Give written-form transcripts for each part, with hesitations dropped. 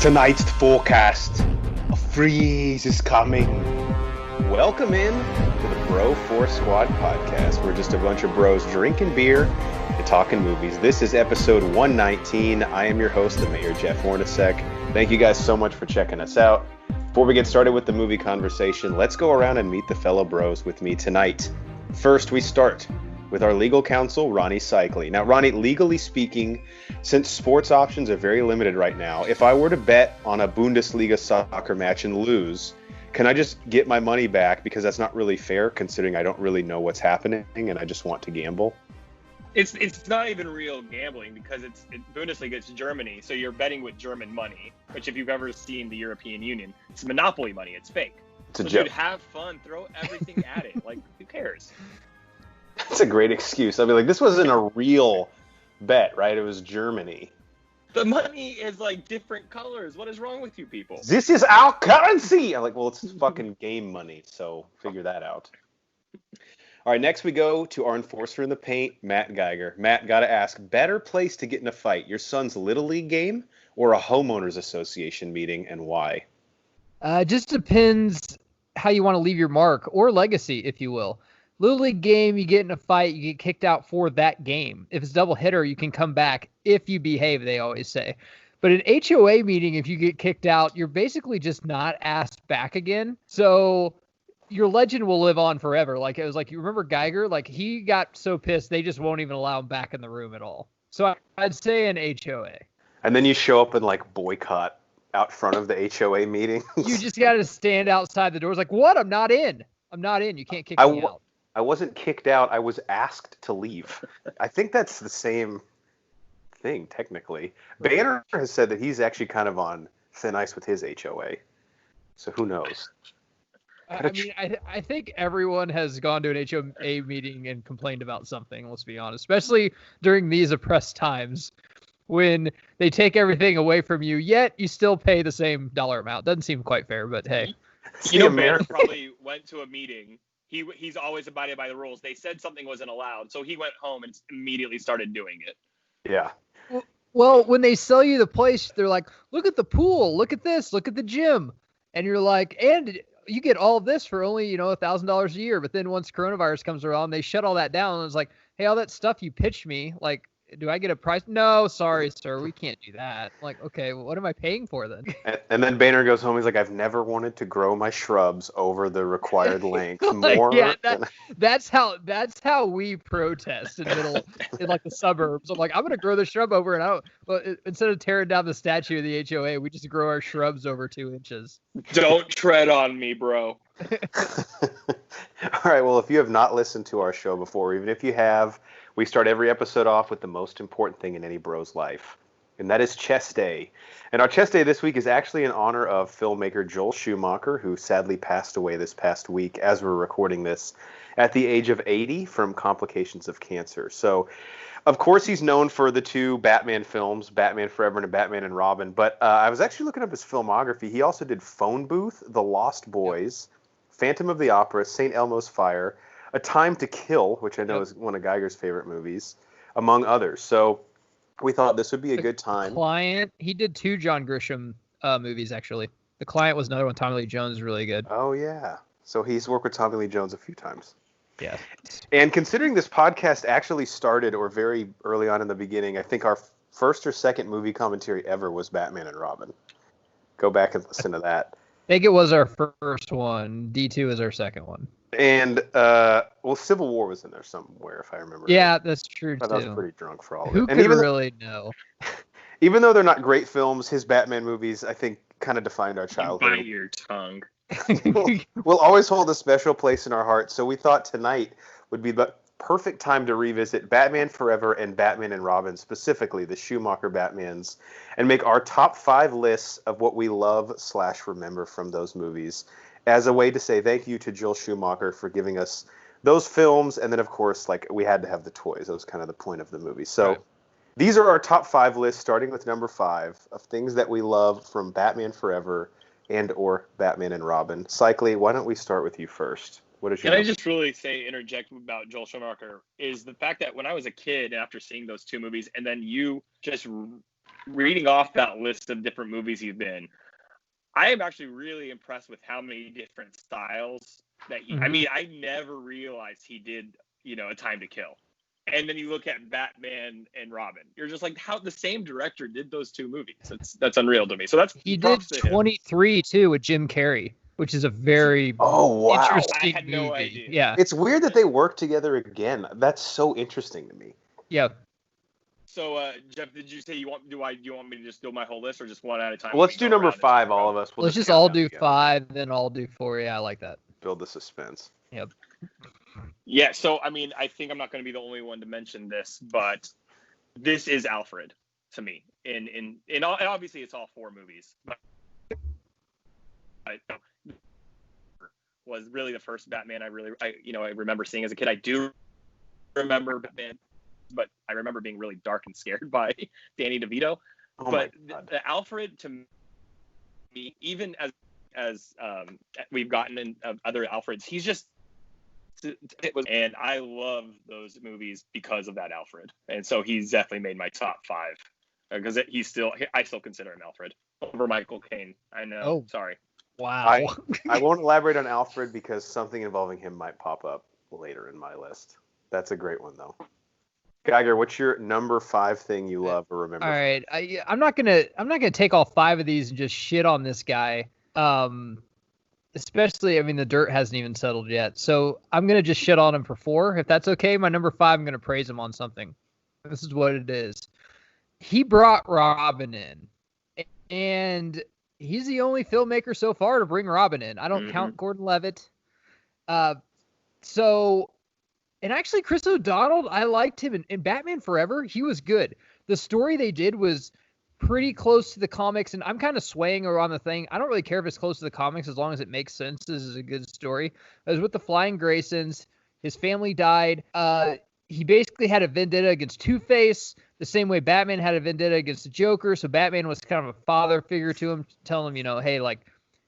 Tonight's forecast, a freeze is coming. Welcome in to the Bro Force Squad podcast. We're just a bunch of bros drinking beer and talking movies. This is episode 119. I am your host, the Mayor Jeff Hornacek. Thank you guys so much for checking us out. Before we get started with the movie conversation, let's go around and meet the fellow bros with me tonight. First, we start with our legal counsel, Ronnie Cycli. Now, Ronnie, legally speaking, since sports options are very limited right now, if I were to bet on a Bundesliga soccer match and lose, can I just get my money back? Because that's not really fair, considering I don't really know what's happening and I just want to gamble. It's not even real gambling because Bundesliga, it's Germany, so you're betting with German money, which if you've ever seen the European Union, it's monopoly money, it's fake. It's a so joke. Dude, have fun, throw everything at it. Like, who cares? That's a great excuse. I'll be like, this wasn't a real bet, right? It was Germany. The money is like different colors. What is wrong with you people? This is our currency. I'm like, well, it's fucking game money, so figure that out. All right, next we go to our enforcer in the paint, Matt Geiger. Matt, gotta ask, better place to get in a fight, your son's Little League game or a homeowners association meeting, and why? Just depends how you want to leave your mark or legacy, if you will. Little League game, you get in a fight, you get kicked out for that game. If it's double hitter, you can come back if you behave, they always say. But an HOA meeting, if you get kicked out, you're basically just not asked back again. So your legend will live on forever. Like, it was like, you remember Geiger? Like, he got so pissed, they just won't even allow him back in the room at all. So I'd say an HOA. And then you show up and, like, boycott out front of the HOA meeting. You just got to stand outside the doors like, what? I'm not in. You can't kick me out. I wasn't kicked out. I was asked to leave. I think that's the same thing, technically. Banner has said that he's actually kind of on thin ice with his HOA. So who knows? I think everyone has gone to an HOA meeting and complained about something, let's be honest. Especially during these oppressed times when they take everything away from you, yet you still pay the same dollar amount. Doesn't seem quite fair, but hey. You know, Banner probably went to a meeting. He's always abided by the rules. They said something wasn't allowed, so he went home and immediately started doing it. Yeah. Well, when they sell you the place, they're like, look at the pool, look at this, look at the gym. And you're like, and you get all of this for only, $1,000 a year. But then once coronavirus comes around, they shut all that down. And it's like, hey, all that stuff you pitched me, like, do I get a price? No, sorry, sir. We can't do that. I'm like, okay, well, what am I paying for then? And then Banner goes home. He's like, I've never wanted to grow my shrubs over the required length more. Yeah, that's how we protest in like the suburbs. I'm like, I'm gonna grow the shrub over, and instead of tearing down the statue of the HOA, we just grow our shrubs over 2 inches. Don't tread on me, bro. All right. Well, if you have not listened to our show before, even if you have, we start every episode off with the most important thing in any bro's life, and that is Chest Day. And our Chest Day this week is actually in honor of filmmaker Joel Schumacher, who sadly passed away this past week as we're recording this at the age of 80 from complications of cancer. So, of course, he's known for the two Batman films, Batman Forever and Batman and Robin. But I was actually looking up his filmography. He also did Phone Booth, The Lost Boys, Phantom of the Opera, St. Elmo's Fire, A Time to Kill, which I know is one of Geiger's favorite movies, among others. So we thought this would be a good time. Client, he did 2 John Grisham movies, actually. The Client was another one. Tommy Lee Jones is really good. Oh, yeah. So he's worked with Tommy Lee Jones a few times. Yeah. And considering this podcast actually started, or very early on in the beginning, I think our first or second movie commentary ever was Batman and Robin. Go back and listen to that. I think it was our first one. D2 is our second one. And, Civil War was in there somewhere, if I remember. Yeah, right. That's true, too. I was pretty drunk for all of it. Who and could really know? Even though they're not great films, his Batman movies, I think, kind of defined our childhood. Bite your tongue. We'll always hold a special place in our hearts, so we thought tonight would be the perfect time to revisit Batman Forever and Batman and Robin, specifically the Schumacher Batmans, and make our top 5 lists of what we love/remember from those movies as a way to say thank you to Joel Schumacher for giving us those films. And then, of course, like, we had to have the toys. That was kind of the point of the movie. So right. These are our top 5 lists, starting with number 5 of things that we love from Batman Forever and or Batman and Robin. Cycli, why don't we start with you first? What is your Can I just really interject about Joel Schumacher is the fact that when I was a kid, after seeing those 2 movies, and then you just reading off that list of different movies he's been, I am actually really impressed with how many different styles that he. I mean, I never realized he did, A Time to Kill. And then you look at Batman and Robin. You're just like, how the same director did those two movies. That's unreal to me. So he did 23 too with Jim Carrey, which is a very interesting I had no movie. idea. Yeah, it's weird that they work together again. That's so interesting to me. Yeah. So, Jeff, did you say you want me to just do my whole list or just one at a time? Well, let's do number 5, all of us. Let's just all do 5, then I'll do 4. Yeah, I like that. Build the suspense. Yep. Yeah, so, I mean, I think I'm not going to be the only one to mention this, but this is Alfred to me. And obviously it's all 4 movies. But was really the first Batman I remember seeing as a kid. I do remember Batman, but I remember being really dark and scared by Danny DeVito. But the Alfred, to me, even as we've gotten in other Alfreds, he's just and I love those movies because of that Alfred, and so he's definitely made my top 5 because I still consider him Alfred over Michael Caine. I know. Oh, sorry. Wow. I won't elaborate on Alfred because something involving him might pop up later in my list. That's a great one though. Geiger, what's your number 5 thing you love or remember? All right, I'm not gonna take all 5 of these and just shit on this guy. Especially, I mean, the dirt hasn't even settled yet. So I'm going to just shit on him for 4. If that's okay, my number 5, I'm going to praise him on something. This is what it is. He brought Robin in. And he's the only filmmaker so far to bring Robin in. I don't count Gordon Levitt. And actually, Chris O'Donnell, I liked him. In Batman Forever, he was good. The story they did was pretty close to the comics, and I'm kind of swaying around the thing. I don't really care if it's close to the comics as long as it makes sense. This is a good story. It was with the Flying Graysons. His family died. He basically had a vendetta against Two-Face, the same way Batman had a vendetta against the Joker. So Batman was kind of a father figure to him, telling him, hey, like,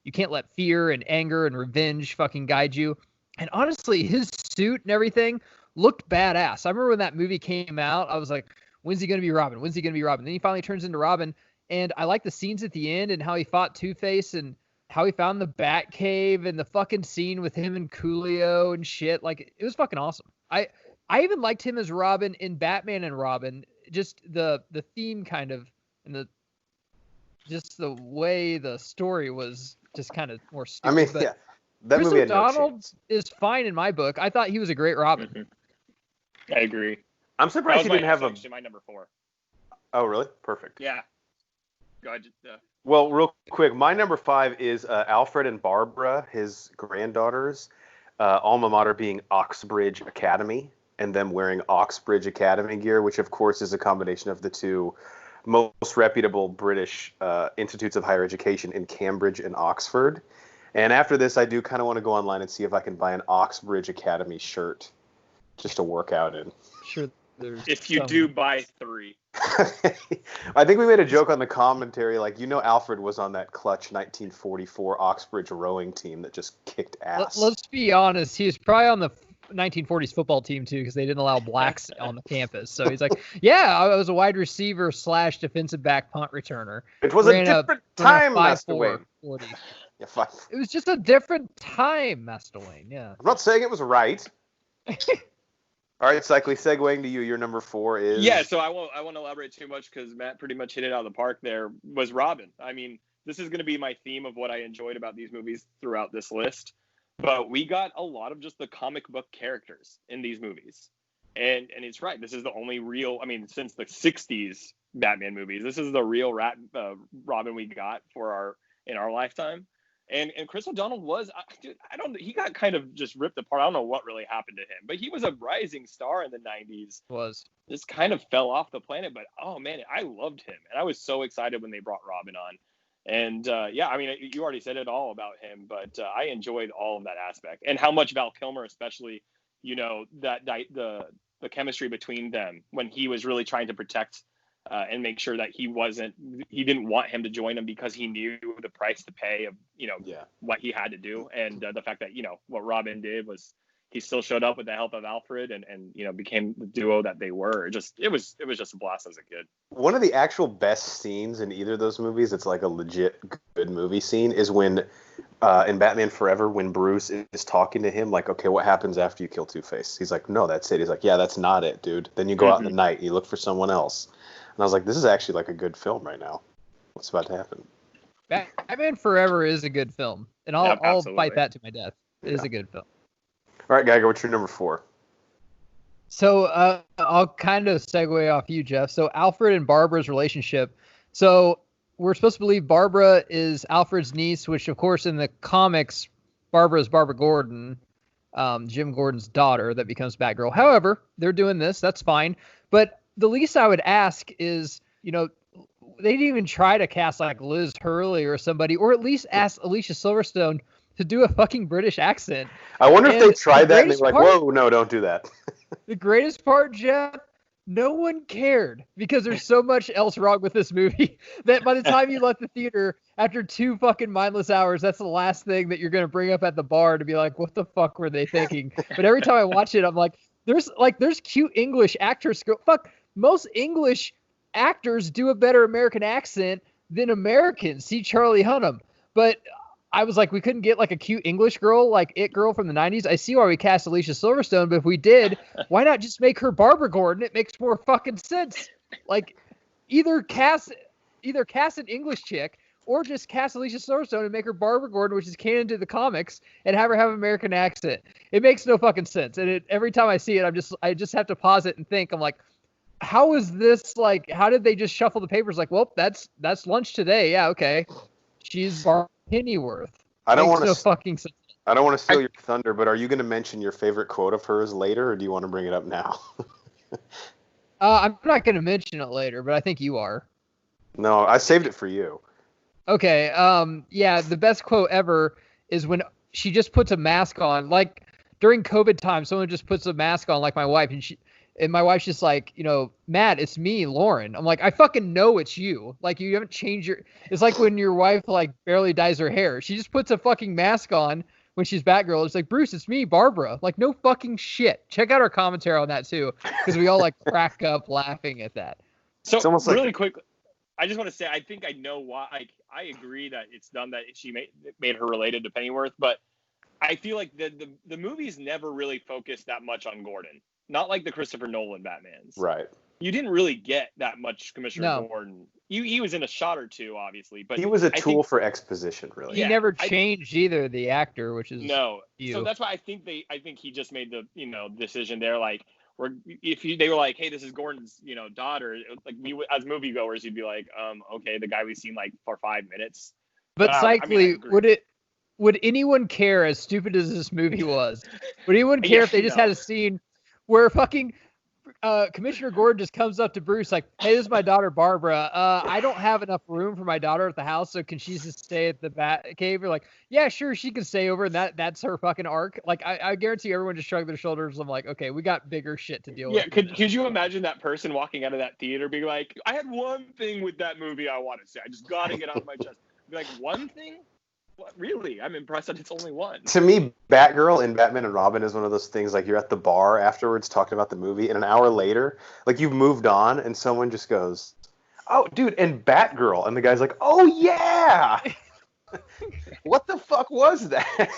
you can't let fear and anger and revenge fucking guide you. And honestly, his suit and everything looked badass. I remember when that movie came out, I was like, when's he going to be Robin? When's he going to be Robin? Then he finally turns into Robin. And I like the scenes at the end and how he fought Two-Face and how he found the Batcave and the fucking scene with him and Coolio and shit. Like, it was fucking awesome. I even liked him as Robin in Batman and Robin. Just the theme kind of, and just the way the story was just kind of more stupid. I mean, but yeah. That Chris movie had no O'Donnell chance. is fine in my book. I thought he was a great Robin. Mm-hmm. I agree. I'm surprised he didn't have actually my number 4. Oh, really? Perfect. Yeah. Go ahead. Well, real quick, my number 5 is Alfred and Barbara, his granddaughters, alma mater being Oxbridge Academy, and them wearing Oxbridge Academy gear, which of course is a combination of the two most reputable British institutes of higher education in Cambridge and Oxford. And after this, I do kind of want to go online and see if I can buy an Oxbridge Academy shirt just to work out in. Sure. If you do buy 3. I think we made a joke on the commentary, like, Alfred was on that clutch 1944 Oxbridge rowing team that just kicked ass. Let's be honest, he was probably on the 1940s football team too, because they didn't allow blacks on the campus. So he's like, yeah, I was a wide receiver / defensive back punt returner. It was a different time, Master Wayne. Yeah, 5. It was just a different time, Master Wayne. Yeah. I'm not saying it was right. All right, Cycly, segueing to you. Your number 4 is... Yeah, so I won't elaborate too much because Matt pretty much hit it out of the park there, was Robin. I mean, this is going to be my theme of what I enjoyed about these movies throughout this list. But we got a lot of just the comic book characters in these movies. And it's right. This is the only real... I mean, since the 60s Batman movies, this is the real Robin we got in our lifetime. And Chris O'Donnell was, he got kind of just ripped apart. I don't know what really happened to him, but he was a rising star in the 90s. Just kind of fell off the planet, but oh man, I loved him. And I was so excited when they brought Robin on. And yeah, I mean, you already said it all about him, but I enjoyed all of that aspect and how much Val Kilmer, especially, that the chemistry between them when he was really trying to protect and make sure that he didn't want him to join him because he knew the price to pay of, what he had to do. And the fact that, what Robin did was he still showed up with the help of Alfred and became the duo that they were. It was just a blast as a kid. One of the actual best scenes in either of those movies, it's like a legit good movie scene, is when in Batman Forever, when Bruce is talking to him, like, okay, what happens after you kill Two-Face? He's like, no, that's it. He's like, yeah, that's not it, dude. Then you go out in the night and you look for someone else. And I was like, this is actually like a good film right now. What's about to happen? Batman Forever is a good film, and I'll fight that to my death. It is a good film. All right, Geiger, what's your number 4? So I'll kind of segue off you, Jeff. So Alfred and Barbara's relationship. So we're supposed to believe Barbara is Alfred's niece, which, of course, in the comics, Barbara is Barbara Gordon, Jim Gordon's daughter that becomes Batgirl. However, they're doing this. That's fine. But the least I would ask is, they didn't even try to cast like Liz Hurley or somebody, or at least ask Alicia Silverstone to do a fucking British accent. I wonder if they tried that and they were like, whoa, no, don't do that. The greatest part, Jeff, no one cared because there's so much else wrong with this movie that by the time you left the theater after 2 fucking mindless hours, that's the last thing that you're going to bring up at the bar to be like, what the fuck were they thinking? But every time I watch it, I'm like, there's cute English actors. Fuck, most English actors do a better American accent than Americans. See Charlie Hunnam. But I was like, we couldn't get like a cute English girl, like It Girl from the 90s. I see why we cast Alicia Silverstone, but if we did, why not just make her Barbara Gordon? It makes more fucking sense. Like, either cast an English chick or just cast Alicia Silverstone and make her Barbara Gordon, which is canon to the comics, and have her have an American accent. It makes no fucking sense. And every time I see it, I just have to pause it and think. I'm like, how is this, like, how did they just shuffle the papers? Like, well, that's lunch today. Yeah, okay. She's Barbara Pennyworth. I don't want to steal your thunder, but are you going to mention your favorite quote of hers later, or do you want to bring it up now? I'm not going to mention it later, but I think you are. No, I saved it for you. Okay. Yeah, the best quote ever is when she just puts a mask on. Like, during COVID time, someone just puts a mask on, like my wife, and my wife's just like, Matt, it's me, Lauren. I'm like, I fucking know it's you. Like, you haven't changed it's like when your wife, like, barely dyes her hair. She just puts a fucking mask on when she's Batgirl. It's like, Bruce, it's me, Barbara. Like, no fucking shit. Check out our commentary on that, too, because we all, like, crack up laughing at that. So, really quick, I just want to say, I think I know why. I agree that it's done that she made her related to Pennyworth, but I feel like the movies never really focused that much on Gordon. Not like the Christopher Nolan Batmans. Right. You didn't really get that much Commissioner Gordon. He was in a shot or two, obviously, but he was a tool for exposition, really. He never changed either, the actor, which is So that's why I think he just made the decision there. Like, they were like, hey, this is Gordon's daughter. Like, we as moviegoers, you'd be like, okay, the guy we've seen like for 5 minutes. But psychically, would anyone care, as stupid as this movie was? Would anyone care if they just had a scene where fucking Commissioner Gordon just comes up to Bruce like, hey, this is my daughter, Barbara. I don't have enough room for my daughter at the house, so can she just stay at the Bat Cave? You're like, yeah, sure, she can stay over, and that's her fucking arc. Like, I guarantee everyone just shrugged their shoulders. I'm like, okay, we got bigger shit to deal with. Yeah, could you imagine that person walking out of that theater being like, I had one thing with that movie I want to say. I just got to get off my chest. Be like, one thing? What, really? I'm impressed that it's only one. To me, Batgirl and Batman and Robin is one of those things, like, you're at the bar afterwards talking about the movie, and an hour later, like, you've moved on, and someone just goes, oh, dude, and Batgirl. And the guy's like, oh, yeah! What the fuck was that?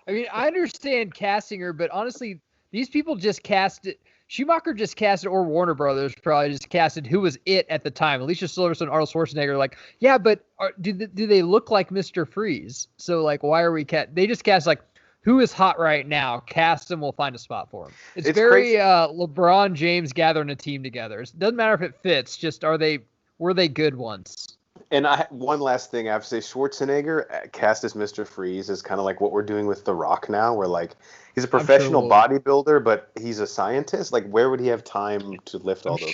I mean, I understand casting her, but honestly, these people just cast it. Schumacher just casted, or Warner Brothers probably just casted who was it at the time. Alicia Silverstone, Arnold Schwarzenegger, like, yeah, but do they look like Mr. Freeze? So, like, why are we they just cast, like, who is hot right now? Cast him, we'll find a spot for him. It's very LeBron James gathering a team together. It doesn't matter if it fits, just were they good once? And one last thing I have to say, Schwarzenegger cast as Mr. Freeze is kind of like what we're doing with The Rock now, where, like, he's a professional bodybuilder, but he's a scientist. Like, where would he have time to lift all those weights?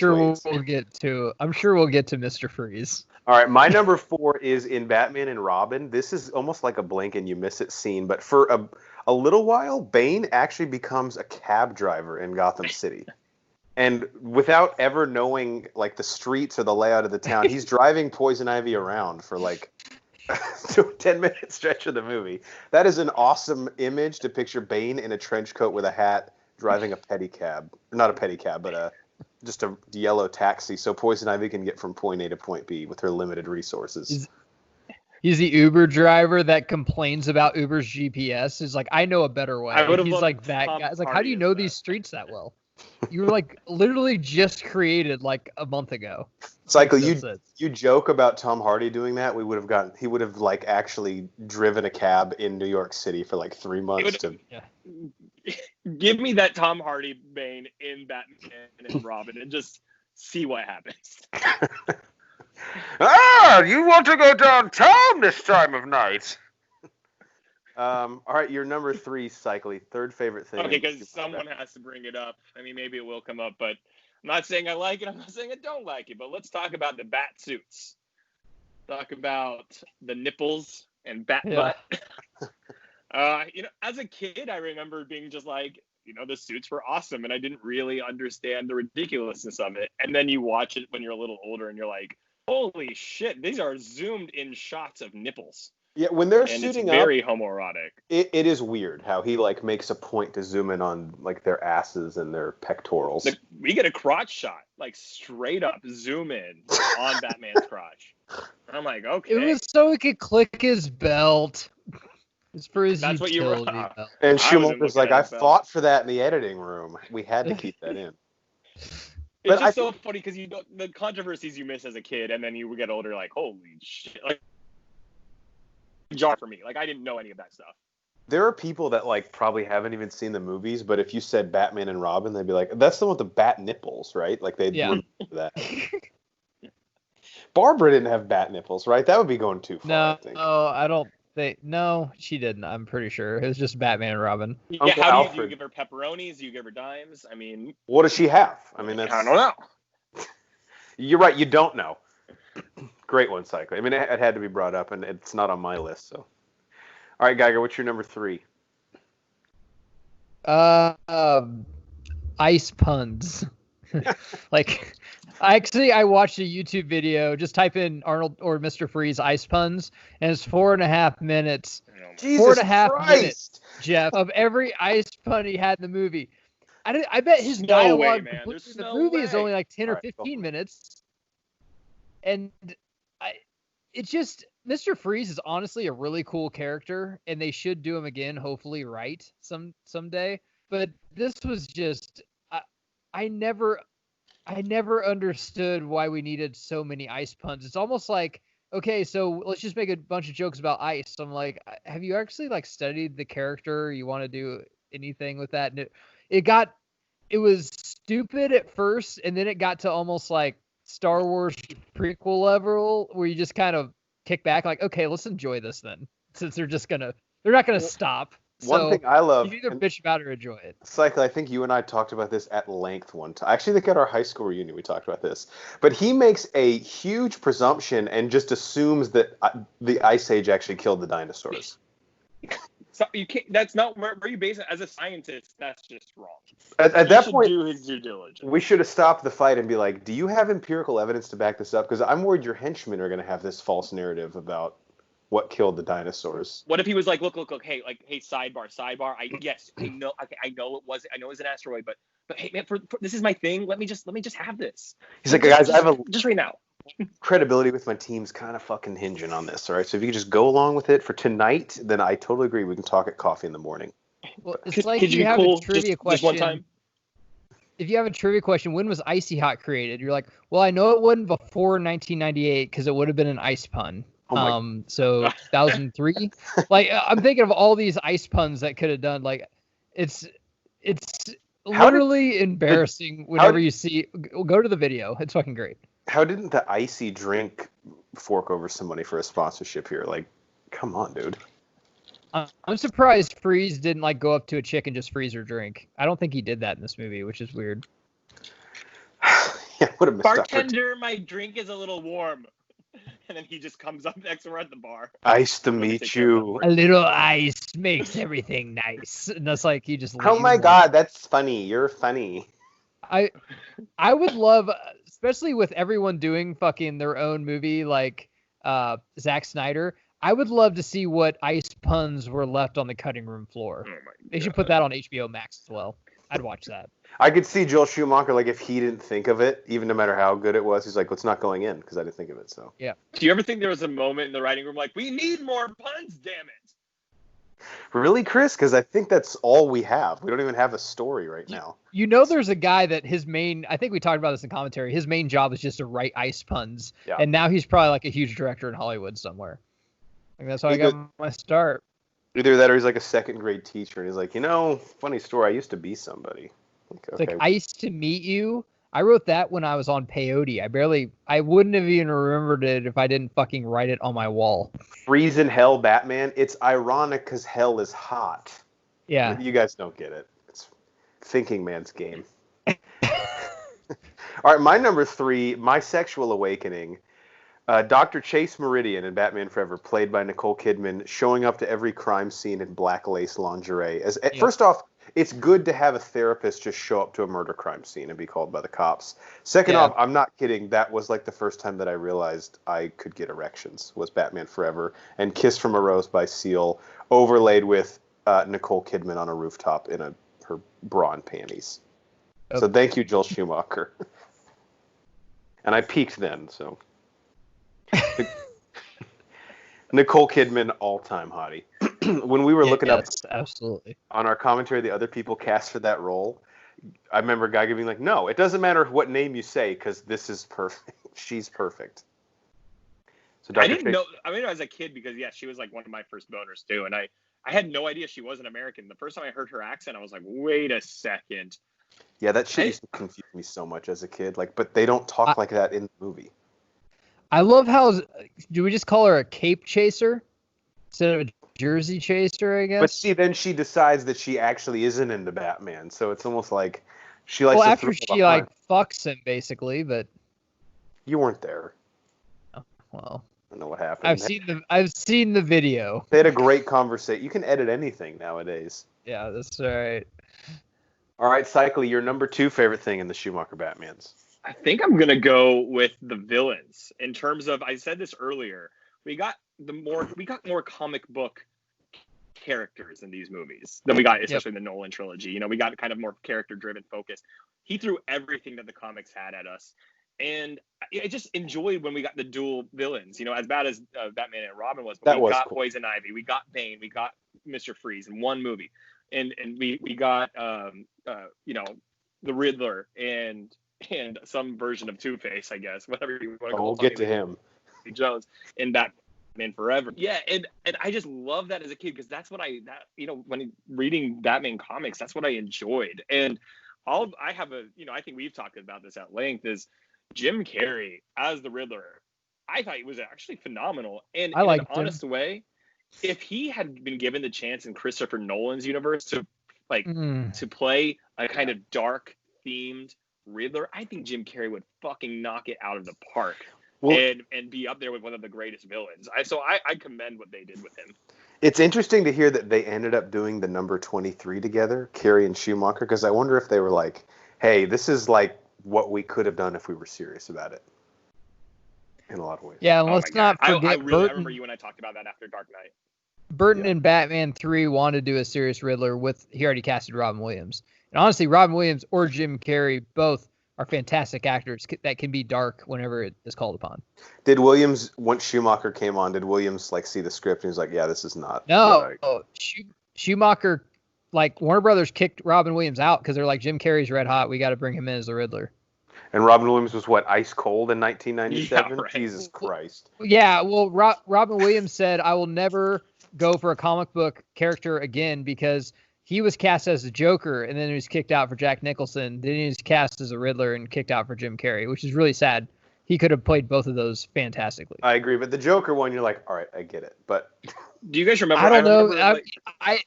I'm sure we'll get to Mr. Freeze. All right, my number 4 is in Batman and Robin. This is almost like a blink and you miss it scene, but for a little while, Bane actually becomes a cab driver in Gotham City. And without ever knowing, like, the streets or the layout of the town, he's driving Poison Ivy around for, like, to a 10-minute stretch of the movie. That is an awesome image to picture Bane in a trench coat with a hat driving a pedicab. Not a pedicab, but just a yellow taxi so Poison Ivy can get from point A to point B with her limited resources. He's the Uber driver that complains about Uber's GPS. He's like, I know a better way. He's like that guy. It's like, how do you know these streets that well? You were like literally just created like a month ago. Cycle, you joke about Tom Hardy doing that. He would have like actually driven a cab in New York City for like 3 months Give me that Tom Hardy Bane in Batman and Robin and just see what happens. You want to go downtown this time of night? All right, your number 3, Cycly. Third favorite thing. Okay, because someone has to bring it up. I mean, maybe it will come up, but I'm not saying I like it. I'm not saying I don't like it. But let's talk about the Batsuits. Talk about the nipples and bat butt. As a kid, I remember being just like, the suits were awesome, and I didn't really understand the ridiculousness of it. And then you watch it when you're a little older, and you're like, holy shit, these are zoomed in shots of nipples. Yeah, when they're suiting up, very homoerotic. It is weird how he like makes a point to zoom in on like their asses and their pectorals. We get a crotch shot, like straight up zoom in on Batman's crotch. I'm like, okay. It was so he could click his belt. It's for his That's what you were. And Schumacher's like, I fought for that in the editing room. We had to keep that in. It's just so funny because the controversies you miss as a kid, and then you get older, like, holy shit, like, jar for me. Like, I didn't know any of that stuff. There are people that like probably haven't even seen the movies, but if you said Batman and Robin, they'd be like, "That's the one with the bat nipples, right?" Like they'd remember that. Barbara didn't have bat nipples, right? That would be going too far. No, I think. I don't think. No, she didn't. I'm pretty sure it was just Batman and Robin. Yeah, Uncle Alfred. Do you give her pepperonis? Do you give her dimes? I mean, what does she have? I mean, I don't know. You're right. You don't know. Great one, Cycle. I mean, it had to be brought up, and it's not on my list. So, all right, Geiger, what's your number 3? Ice puns. Like, I watched a YouTube video. Just type in Arnold or Mr. Freeze ice puns, and it's 4.5 minutes. Jesus 4.5 minutes, Jeff, of every ice pun he had in the movie. I bet his dialogue in the movie is only like 10 or 15 minutes. And it's just, Mr. Freeze is honestly a really cool character, and they should do him again, hopefully right someday. But this was just, I never understood why we needed so many ice puns. It's almost like, okay, so let's just make a bunch of jokes about ice. I'm like, have you actually like studied the character? You want to do anything with that? And it was stupid at first, and then it got to almost like Star Wars prequel level where you just kind of kick back like, okay, let's enjoy this then, since they're not gonna stop. One thing I love, you either bitch about it or enjoy it. Cycle, I think you and I talked about this at length one time. I actually think at our high school reunion we talked about this. But he makes a huge presumption and just assumes that the Ice Age actually killed the dinosaurs. So you can't. That's not where you base it. As a scientist, that's just wrong. At that point, do his due diligence. We should have stopped the fight and be like, "Do you have empirical evidence to back this up?" Because I'm worried your henchmen are going to have this false narrative about what killed the dinosaurs. What if he was like, look, hey, sidebar. I know it was an asteroid, but hey, man, for this is my thing. Let me just have this. He's like, guys, I have just right now. Credibility with my team's kind of fucking hinging on this, all right? So if you could just go along with it for tonight, then I totally agree. We can talk at coffee in the morning. Well, it's like you have a trivia question. Just one time. If you have a trivia question, when was Icy Hot created? You're like, well, I know it wasn't before 1998 because it would have been an ice pun. So 2003. Like, I'm thinking of all these ice puns that could have done. Like, it's literally embarrassing whenever you see. Go to the video. It's fucking great. How didn't the icy drink fork over somebody for a sponsorship here? Like, come on, dude. I'm surprised Freeze didn't like go up to a chick and just freeze her drink. I don't think he did that in this movie, which is weird. Yeah, what a missed bartender, my drink is a little warm. And then he just comes up next to her at the bar. Nice to meet you. A little ice makes everything nice. And that's like, he just. Oh my God, that's funny. You're funny. I would love, especially with everyone doing fucking their own movie, like Zack Snyder. I would love to see what ice puns were left on the cutting room floor. Oh my God. They should put that on HBO Max as well. I'd watch that. I could see Joel Schumacher, like, if he didn't think of it, even no matter how good it was, he's like, well, it's not going in because I didn't think of it. So Yeah. Do you ever think there was a moment in the writing room like, we need more puns, damn it? Really, Chris? Because I think that's all we have. We don't even have a story right now. You know, there's a guy that his main, I think we talked about this in commentary, his main job is just to write ice puns. Yeah. And now he's probably like a huge director in Hollywood somewhere. I think that's how I got my start. Either that or he's like a second grade teacher and he's like, funny story, I used to be somebody. It's like ice to meet you. I wrote that when I was on peyote. I wouldn't have even remembered it if I didn't fucking write it on my wall. Freezing hell, Batman. It's ironic because hell is hot. Yeah. You guys don't get it. It's thinking man's game. All right, my number 3, My Sexual Awakening. Dr. Chase Meridian in Batman Forever, played by Nicole Kidman, showing up to every crime scene in black lace lingerie. First off, it's good to have a therapist just show up to a murder crime scene and be called by the cops. Second off, I'm not kidding. That was like the first time that I realized I could get erections, was Batman Forever. And Kiss from a Rose by Seal, overlaid with Nicole Kidman on a rooftop in her bra and panties. Okay. So thank you, Joel Schumacher. And I peaked then, so... Nicole Kidman, all-time hottie. When we were looking up absolutely on our commentary the other people cast for that role, I remember a guy being like, no, it doesn't matter what name you say because this is perfect. She's perfect. So I didn't know. I mean, as a kid, because, she was like one of my first boners, too. And I had no idea she was an American. The first time I heard her accent, I was like, wait a second. Yeah, that shit used to confuse me so much as a kid. But they don't talk like that in the movie. I love how, do we just call her a cape chaser instead of a jersey chaser, I guess? But see, then she decides that she actually isn't into Batman, so it's almost like she likes to after she fucks him, basically, but... You weren't there. Oh, well... I don't know what happened. I've seen the video. They had a great conversation. You can edit anything nowadays. Yeah, that's all right. All right, Cycly, your number 2 favorite thing in the Schumacher Batmans. I think I'm going to go with the villains in terms of, I said this earlier, we got more comic book characters in these movies than we got, especially in the Nolan trilogy. We got kind of more character driven focus. He threw everything that the comics had at us. And I just enjoyed when we got the dual villains, as bad as Batman and Robin was, but we got cool. Poison Ivy, we got Bane, we got Mr. Freeze in one movie. And we got, the Riddler and some version of Two-Face, I guess, whatever you want to call it. We'll get to him. Jones in Batman Forever. Yeah, and I just love that as a kid because that's what when reading Batman comics, that's what I enjoyed. And I think we've talked about this at length, is Jim Carrey as the Riddler. I thought he was actually phenomenal. And in an honest way, if he had been given the chance in Christopher Nolan's universe to play a kind of dark themed Riddler, I think Jim Carrey would fucking knock it out of the park and be up there with one of the greatest villains. I commend what they did with him. It's interesting to hear that they ended up doing the number 23 together, Carrey and Schumacher, because I wonder if they were like, hey, this is like what we could have done if we were serious about it. In a lot of ways. Yeah, and let's not forget I remember you and I talked about that after Dark Knight. Burton in Batman 3 wanted to do a serious Riddler he already casted Robin Williams. And honestly, Robin Williams or Jim Carrey both are fantastic actors that can be dark whenever it is called upon. Did Williams, once Schumacher came on, see the script and he was like, yeah, this is not. No, Schumacher, Warner Brothers kicked Robin Williams out because they're like, Jim Carrey's red hot. We got to bring him in as the Riddler. And Robin Williams was what, ice cold in 1997? Yeah, right. Jesus Christ. Yeah, well, Robin Williams said, I will never go for a comic book character again because he was cast as the Joker and then he was kicked out for Jack Nicholson. Then he was cast as a Riddler and kicked out for Jim Carrey, which is really sad. He could have played both of those fantastically. I agree, but the Joker one, you're like, all right, I get it. But do you guys remember? I don't know.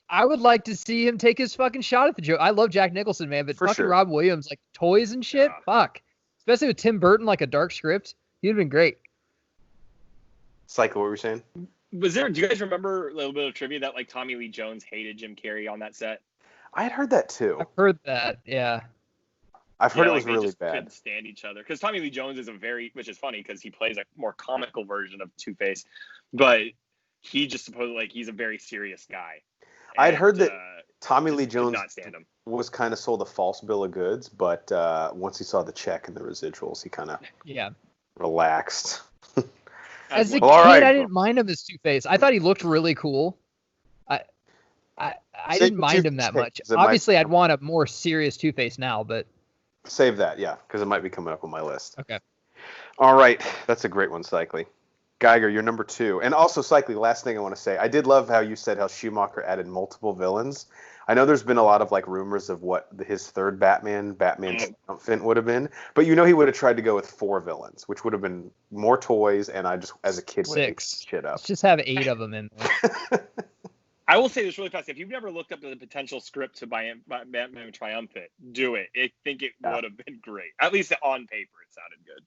I would like to see him take his fucking shot at the Joker. I love Jack Nicholson, man, but fucking Robin Williams, toys and shit, fuck. Especially with Tim Burton, a dark script, he'd have been great. Psycho, what were you saying? Do you guys remember a little bit of trivia that Tommy Lee Jones hated Jim Carrey on that set? I had heard that too. I've heard that, yeah. I've heard it was really bad. Couldn't stand each other because Tommy Lee Jones is which is funny because he plays a more comical version of Two-Face, but he just supposedly, like, he's a very serious guy. I'd heard that Tommy just Lee did Jones not stand him. was kind of sold a false bill of goods, but once he saw the check and the residuals, he kind of relaxed. As a kid, all right. I didn't mind him as Two-Face. I thought he looked really cool. I didn't mind him that much. Obviously, I'd want a more serious Two-Face now, but save that, yeah, because it might be coming up on my list. Okay. All right, that's a great one, Cycly. Geiger, you're number 2. And also, Cycly, last thing I want to say, I did love how you said how Schumacher added multiple villains. I know there's been a lot of like rumors of what his third Batman triumphant would have been, but you know he would have tried to go with 4 villains, which would have been more toys, and I just, as a kid, would have shit up. Let's just have 8 of them in there. I will say this really fast. If you've never looked up the potential script to Batman Triumphant, do it. I think it would have been great. At least on paper, it sounded good.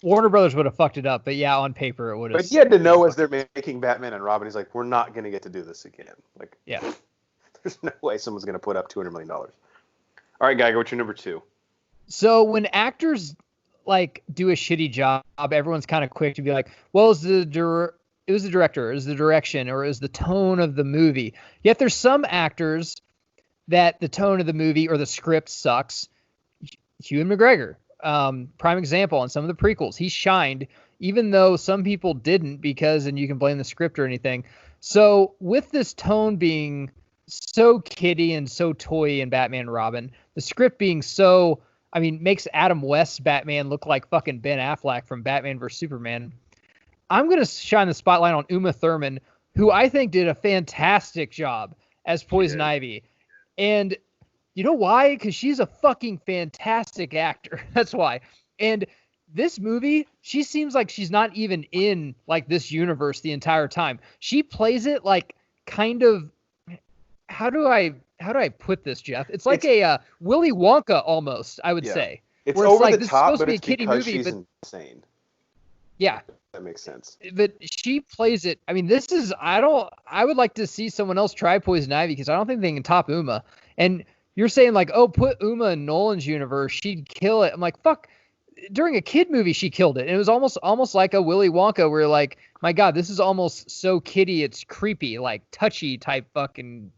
Warner Brothers would have fucked it up, but yeah, on paper it would have. But he had to know as they're making Batman and Robin, he's like, we're not going to get to do this again. Like, yeah. There's no way someone's going to put up $200 million. All right, Geiger, what's your number 2? So when actors like do a shitty job, everyone's kind of quick to be like, well, it was the director, it was the direction, or it was the tone of the movie. Yet there's some actors that the tone of the movie or the script sucks. Ewan McGregor, prime example on some of the prequels. He shined, even though some people didn't, and you can blame the script or anything. So with this tone being so kiddie and so toy in Batman and Robin, the script being so, makes Adam West's Batman look like fucking Ben Affleck from Batman vs. Superman. I'm going to shine the spotlight on Uma Thurman, who I think did a fantastic job as Poison Ivy. And you know why? Because she's a fucking fantastic actor. That's why. And this movie, she seems like she's not even in like this universe the entire time. She plays it like kind of, how do I put this, Jeff? It's like a Willy Wonka almost, I would say. It's over like, the top, but it's it's because she's insane. Yeah. That makes sense. But she plays it. This is, I would like to see someone else try Poison Ivy because I don't think they can top Uma. And you're saying like, oh, put Uma in Nolan's universe, she'd kill it. I'm like, fuck. During a kid movie, she killed it. And it was almost like a Willy Wonka where like, my God, this is almost so kiddie, it's creepy, like touchy type fucking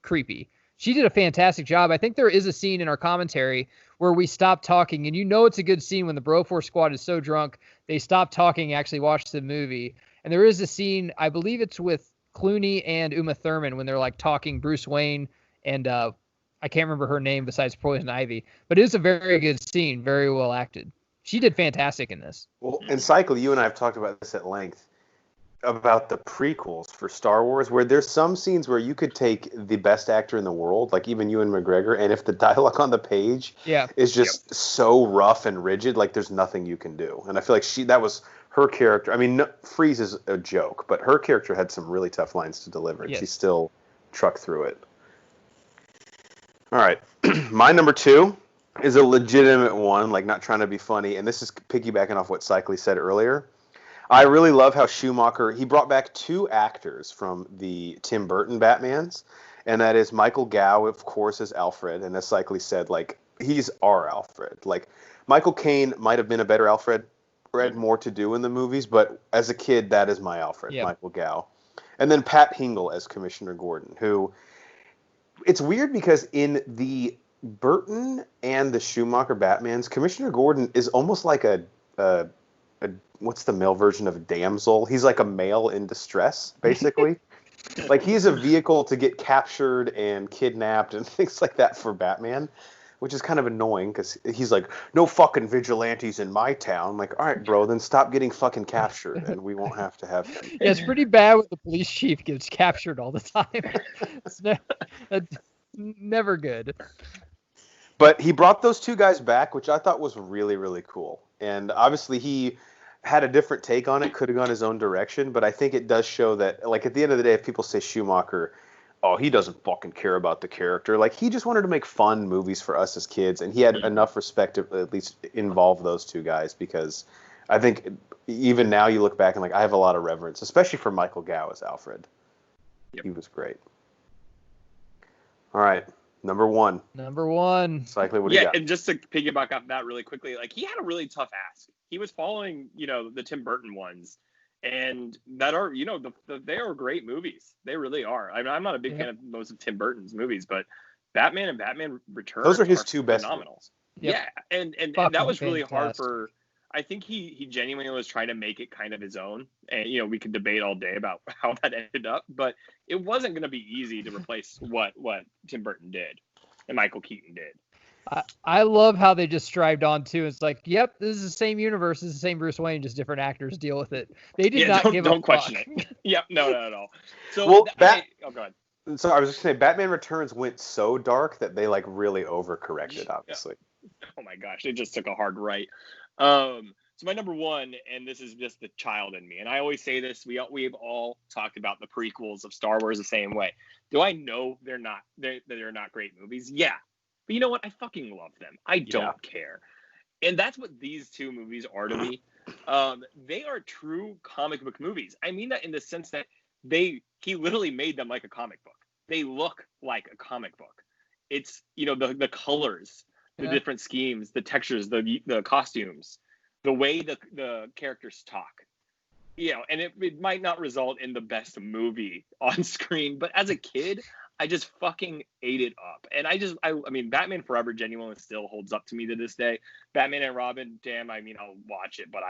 creepy. She did a fantastic job. I think there is a scene in our commentary where we stop talking, and you know it's a good scene when the Broforce squad is so drunk they stop talking, actually watch the movie. And there is a scene, I believe it's with Clooney and Uma Thurman when they're like talking, Bruce Wayne and I can't remember her name besides Poison Ivy, but it is a very good scene, very well acted. She did fantastic in this. Well, in Cycle, you and I have talked about this at length, about the prequels for Star Wars, where there's some scenes where you could take the best actor in the world, like even Ewan McGregor, and if the dialogue on the page is just so rough and rigid, like there's nothing you can do. And I feel like that was her character. Freeze is a joke, but her character had some really tough lines to deliver, and she still trucked through it. All right. My number 2 is a legitimate one, like not trying to be funny, and this is piggybacking off what Cycly said earlier. I really love how Schumacher, he brought back 2 actors from the Tim Burton Batmans, and that is Michael Gough, of course, as Alfred, and as Cycly said, like, he's our Alfred. Like, Michael Caine might have been a better Alfred, or had more to do in the movies, but as a kid, that is my Alfred, Michael Gough. And then Pat Hingle as Commissioner Gordon, who, it's weird because in the Burton and the Schumacher Batmans, Commissioner Gordon is almost like a what's the male version of a damsel? He's like a male in distress, basically. Like he's a vehicle to get captured and kidnapped and things like that for Batman, which is kind of annoying because he's like, no fucking vigilantes in my town. I'm like, all right, bro, then stop getting fucking captured and we won't have to have him. Yeah, it's pretty bad when the police chief gets captured all the time. It's never good. But he brought those 2 guys back, which I thought was really, really cool. And obviously he had a different take on it, could have gone his own direction, but I think it does show that, like, at the end of the day, if people say Schumacher, oh, he doesn't fucking care about the character, like, he just wanted to make fun movies for us as kids, and he had enough respect to at least involve those 2 guys, because I think even now you look back and, like, I have a lot of reverence, especially for Michael Gough as Alfred. Yep. He was great. All right. Number 1. Cycly, what do you got? And just to piggyback off that really quickly, like he had a really tough ask. He was following, the Tim Burton ones, and that are, you know, they are great movies. They really are. I mean, I'm not a big fan of most of Tim Burton's movies, but Batman and Batman Returns, those are his two best phenomenal. Yep. Yeah, and that was really hard for. I think he genuinely was trying to make it kind of his own, and you know, we could debate all day about how that ended up, but it wasn't going to be easy to replace what Tim Burton did and Michael Keaton did. I love how they just strived on too. It's like, yep, this is the same universe, this is the same Bruce Wayne, just different actors deal with it. They did not give a fuck. Don't question it. Yep, no, not at all. So, well, go ahead. So I was just saying, Batman Returns went so dark that they like really overcorrected, obviously. Yeah. Oh my gosh, they just took a hard right. So my number one, and this is just the child in me, and I always say this, we've all talked about the prequels of Star Wars the same way. Do I know they're not great movies? Yeah. But you know what? I fucking love them. I don't care. And that's what these two movies are to me. They are true comic book movies. I mean that in the sense that he literally made them like a comic book. They look like a comic book. It's, you know, the colors, the different schemes, the textures, the costumes, the way the characters talk. You know, and it might not result in the best movie on screen, but as a kid, I just fucking ate it up. And I mean, Batman Forever genuinely still holds up to me to this day. Batman and Robin, damn, I mean, I'll watch it, but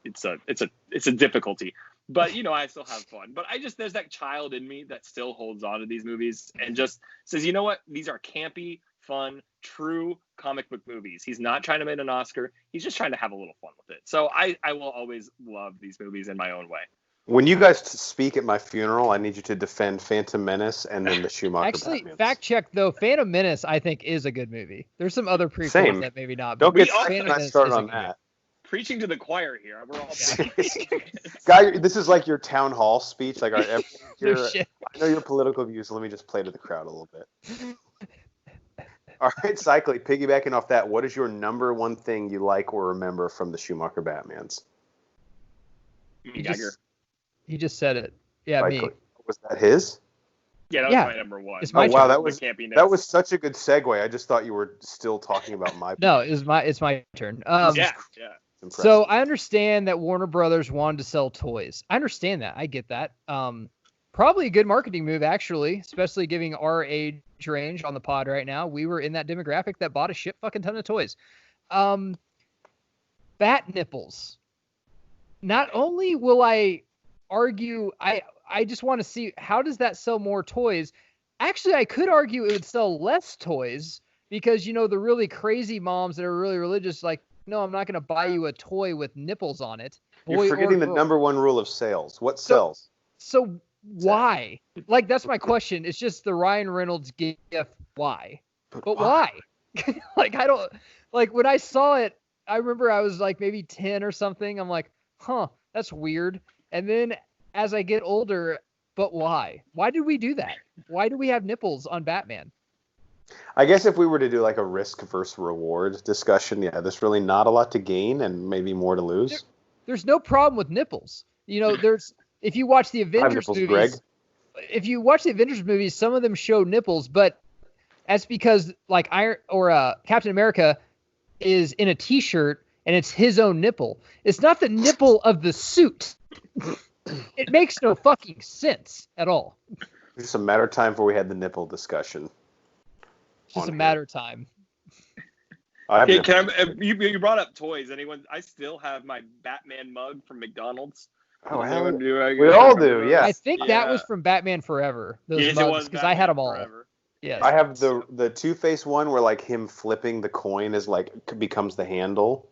it's a difficulty. But, you know, I still have fun. But there's that child in me that still holds on to these movies and just says, you know what? These are campy, fun, true comic book movies. He's not trying to win an Oscar. He's just trying to have a little fun with it. So I will always love these movies in my own way. When you guys speak at my funeral, I need you to defend Phantom Menace and then the Schumacher Actually, Batmans. Fact check, though, Phantom Menace, I think, is a good movie. There's some other prequels that maybe not. Don't get started on that. Preaching to the choir here. We're all Guy, this is like your town hall speech. Like, I know your political views, so let me just play to the crowd a little bit. All right, Cycling, piggybacking off that, what is your number one thing you like or remember from the Schumacher Batmans? He just said it. Yeah, me. Was that his? Yeah, that was my number one. It's my wow, that was such a good segue. I just thought you were still talking about my. No, it's my turn. Yeah. So I understand that Warner Brothers wanted to sell toys. I understand that. I get that. Probably a good marketing move, actually, especially giving our age range on the pod right now. We were in that demographic that bought a shit fucking ton of toys. Bat nipples. Not only will I argue, I just want to see, how does that sell more toys? Actually, I could argue it would sell less toys because, you know, the really crazy moms that are really religious, like, no, I'm not going to buy you a toy with nipples on it. You're forgetting the number one rule of sales. What sells? So why? Like, that's my question. It's just the Ryan Reynolds gif. Why? But why? Like, I don't, like, when I saw it, I remember I was like maybe 10 or something. I'm like, huh, that's weird. And then as I get older, but why? Why did we do that? Why do we have nipples on Batman? I guess if we were to do like a risk versus reward discussion, there's really not a lot to gain and maybe more to lose. There's no problem with nipples. You know, if you watch the Avengers movies, Greg. If you watch the Avengers movies, some of them show nipples, but that's because like Captain America is in a t-shirt and it's his own nipple. It's not the nipple of the suit. It makes no fucking sense at all. It's just a matter of time before we had the nipple discussion. Just a matter of time. You brought up toys. Anyone? I still have my Batman mug from McDonald's. Oh, we all do. Yeah. I think that was from Batman Forever. Those mugs, because I had them all. Yeah. I have the Two-Face one where like him flipping the coin is like becomes the handle.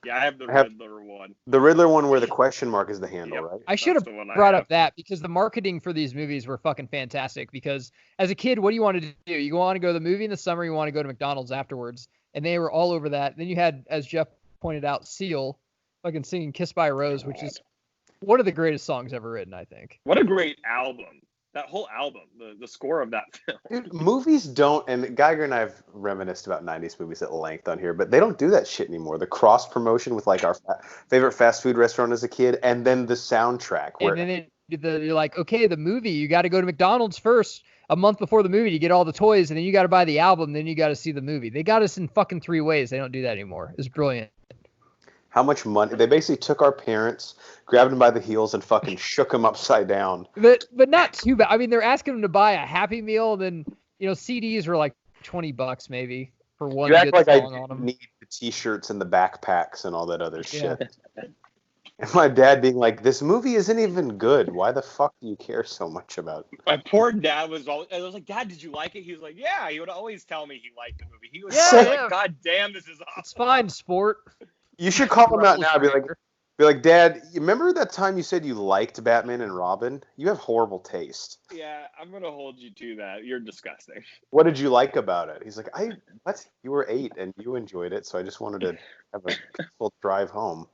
Yeah, I have the Riddler one. The Riddler one where the question mark is the handle, right? I should have brought up that because the marketing for these movies were fucking fantastic. Because as a kid, what do you want to do? You want to go to the movie in the summer, you want to go to McDonald's afterwards. And they were all over that. Then you had, as Jeff pointed out, Seal fucking singing Kiss by a Rose, which is one of the greatest songs ever written, I think. What a great album. That whole album, the score of that film. Dude, movies don't, and Geiger and I have reminisced about 90s movies at length on here, but they don't do that shit anymore. The cross promotion with like our favorite fast food restaurant as a kid, and then the soundtrack. And then you're like, okay, the movie, you got to go to McDonald's first a month before the movie to get all the toys, and then you got to buy the album, then you got to see the movie. They got us in fucking 3 ways. They don't do that anymore. It's brilliant. How much money? They basically took our parents, grabbed them by the heels, and fucking shook them upside down. But not too bad. I mean, they're asking them to buy a Happy Meal, and then CDs were like $20 maybe for one You act good like song I on them. need the T-shirts and the backpacks and all that other shit. And my dad being like, "This movie isn't even good. Why the fuck do you care so much about it?" My poor dad was always. I was like, "Dad, did you like it?" He was like, "Yeah." He would always tell me he liked the movie. He was like, "God damn, this is awesome." It's fine, sport. You should call him out now. Be like, "Dad, you remember that time you said you liked Batman and Robin? You have horrible taste." Yeah, I'm gonna hold you to that. You're disgusting. What did you like about it? He's like, what? You were 8 and you enjoyed it, so I just wanted to have a peaceful drive home.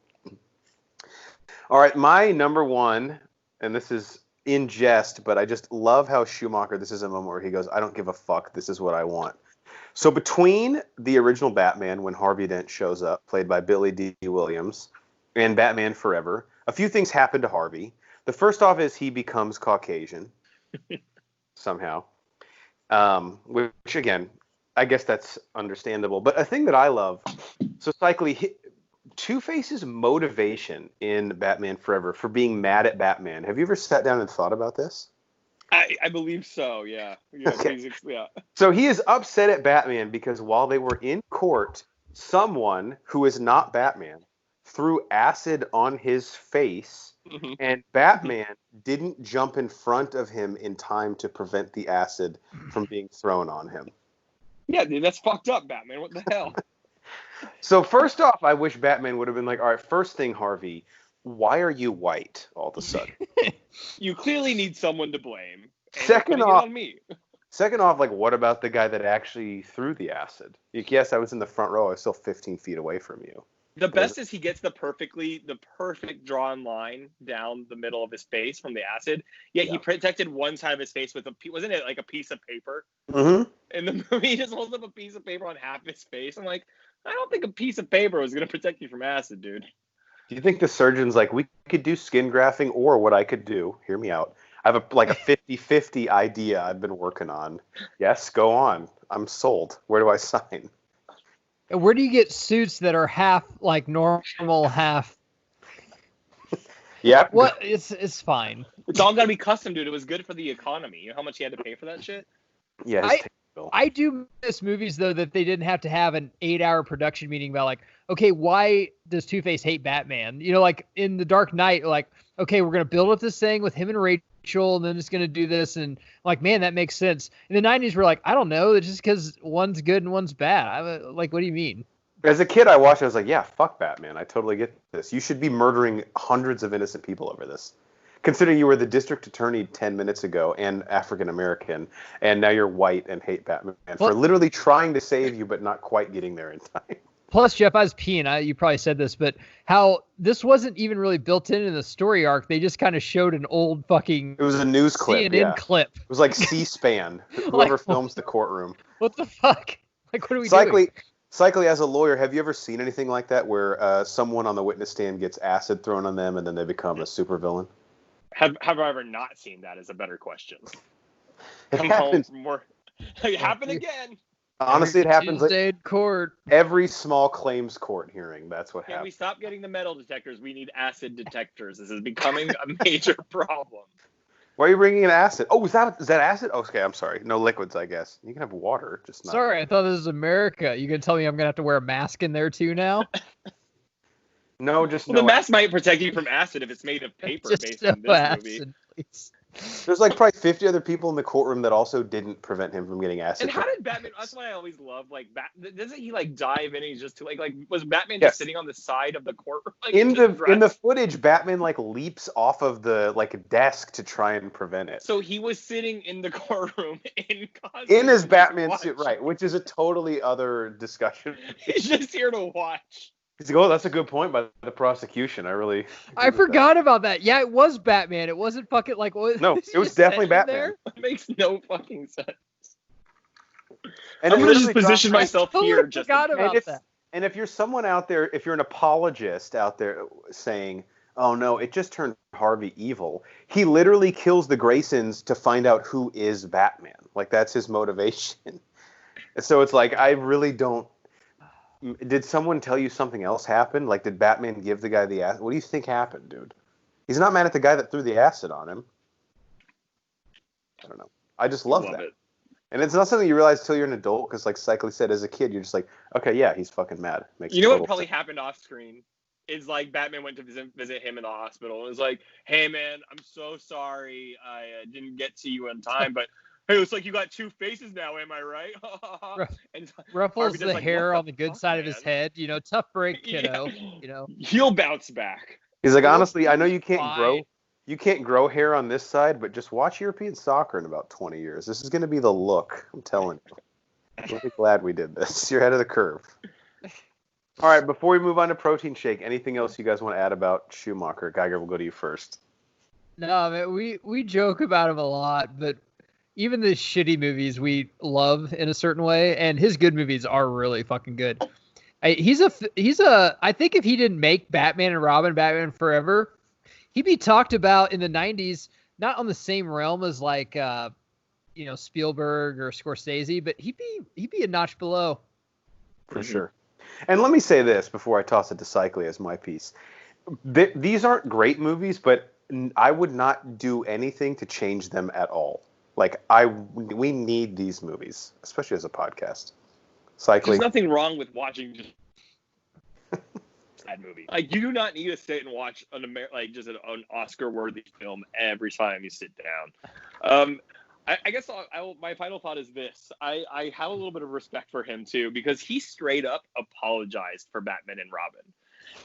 All right, my number one, and this is in jest, but I just love how Schumacher, this is a moment where he goes, "I don't give a fuck, this is what I want." So between the original Batman, when Harvey Dent shows up, played by Billy D. Williams, and Batman Forever, a few things happen to Harvey. The first off is he becomes Caucasian, somehow. Which, again, I guess that's understandable. But a thing that I love, so cyclically, Two-Face's motivation in Batman Forever for being mad at Batman. Have you ever sat down and thought about this? I believe so, yeah. Okay. Yeah. So he is upset at Batman because while they were in court, someone who is not Batman threw acid on his face, and Batman didn't jump in front of him in time to prevent the acid from being thrown on him. Yeah, dude, that's fucked up, Batman. What the hell? So first off, I wish Batman would have been like, all right, first thing, Harvey, why are you white all of a sudden? You clearly need someone to blame. Second off, on me. Second off, like, what about the guy that actually threw the acid? Yes, I was in the front row. I was still 15 feet away from you. The best is he gets the perfect drawn line down the middle of his face from the acid. Yet he protected one side of his face with wasn't it like a piece of paper? Mm-hmm. In the movie, he just holds up a piece of paper on half his face. I'm like, I don't think a piece of paper was going to protect you from acid, dude. Do you think the surgeon's like, we could do skin grafting, or what I could do, hear me out, I have a 50-50 idea I've been working on. Yes, go on. I'm sold. Where do I sign? Where do you get suits that are half like normal, half? Yeah. What? It's fine. It's all got to be custom, dude. It was good for the economy. You know how much he had to pay for that shit? Yeah. I do miss movies, though, that they didn't have to have an 8-hour production meeting about, like, okay, why does Two-Face hate Batman? Like in The Dark Knight, like, okay, we're going to build up this thing with him and Rachel, and then it's going to do this. And, like, man, that makes sense. In the 90s, we're like, I don't know. It's just because one's good and one's bad. Like, what do you mean? As a kid, I watched it. I was like, yeah, fuck Batman. I totally get this. You should be murdering hundreds of innocent people over this. Considering you were the district attorney 10 minutes ago and African-American, and now you're white and hate Batman for literally trying to save you but not quite getting there in time. Plus, Jeff, I was peeing. You probably said this, but how this wasn't even really built in the story arc. They just kind of showed an old fucking... It was a news clip, CNN clip. It was like C-SPAN, whoever films the courtroom. What the fuck? Like, what are we doing? Cyclically, as a lawyer, have you ever seen anything like that where someone on the witness stand gets acid thrown on them and then they become a supervillain? Have I ever not seen that is a better question. It happens. It happened again. Honestly, it happens Tuesday in court. Every small claims court hearing. That's what happens. Can we stop getting the metal detectors? We need acid detectors. This is becoming a major problem. Why are you bringing in acid? Oh, is that acid? Oh, okay, I'm sorry. No liquids, I guess. You can have water, just not. Sorry, I thought this was America. You gonna tell me I'm gonna have to wear a mask in there too now? No, just the mask might protect you from acid if it's made of paper based on this acid, movie. Please. There's like probably 50 other people in the courtroom that also didn't prevent him from getting acid. And how did Batman? That's why I always love doesn't he like dive in and he's just like was Batman just sitting on the side of the courtroom? Like, in the footage, Batman like leaps off of the desk to try and prevent it. So he was sitting in the courtroom in his Batman suit, right? Which is a totally other discussion. He's just here to watch. He's like, oh, that's a good point by the prosecution. I forgot about that. Yeah, it was Batman. It wasn't fucking like... No, it was definitely Batman. It makes no fucking sense. And I'm going to just position myself here. Forgot about that. And if you're someone out there, if you're an apologist out there saying, oh no, it just turned Harvey evil, he literally kills the Graysons to find out who is Batman. Like, that's his motivation. So it's like, I really don't... Did someone tell you something else happened? Like, did Batman give the guy the acid? What do you think happened, dude? He's not mad at the guy that threw the acid on him. I don't know. I just love that. It. And it's not something you realize until you're an adult, because, like Cycly said, as a kid, you're just like, okay, yeah, he's fucking mad. You know what probably happened off screen? Is like Batman went to visit him in the hospital. It was like, hey, man, I'm so sorry I didn't get to you in time, but hey, it's like you got two faces now, am I right? And ruffles the hair on the good side of his head. You know, tough break, kiddo. Yeah. You know, he'll bounce back. He's like, honestly, I know you can't grow hair on this side, but just watch European soccer in about 20 years. This is going to be the look. I'm telling you. I'm really glad we did this. You're ahead of the curve. All right, before we move on to Protein Shake, anything else you guys want to add about Schumacher? Geiger, we'll go to you first. No, man, we joke about him a lot, but even the shitty movies we love in a certain way, and his good movies are really fucking good. I think if he didn't make Batman and Robin, Batman Forever, he'd be talked about in the 90s, not on the same realm as like, Spielberg or Scorsese, but he'd be a notch below. For sure. And let me say this before I toss it to Cycly as my piece. These aren't great movies, but I would not do anything to change them at all. Like, we need these movies, especially as a podcast. Cycly. There's nothing wrong with watching just that movie. Like, you do not need to sit and watch an Oscar-worthy film every time you sit down. I guess my final thought is this. I have a little bit of respect for him, too, because he straight up apologized for Batman and Robin.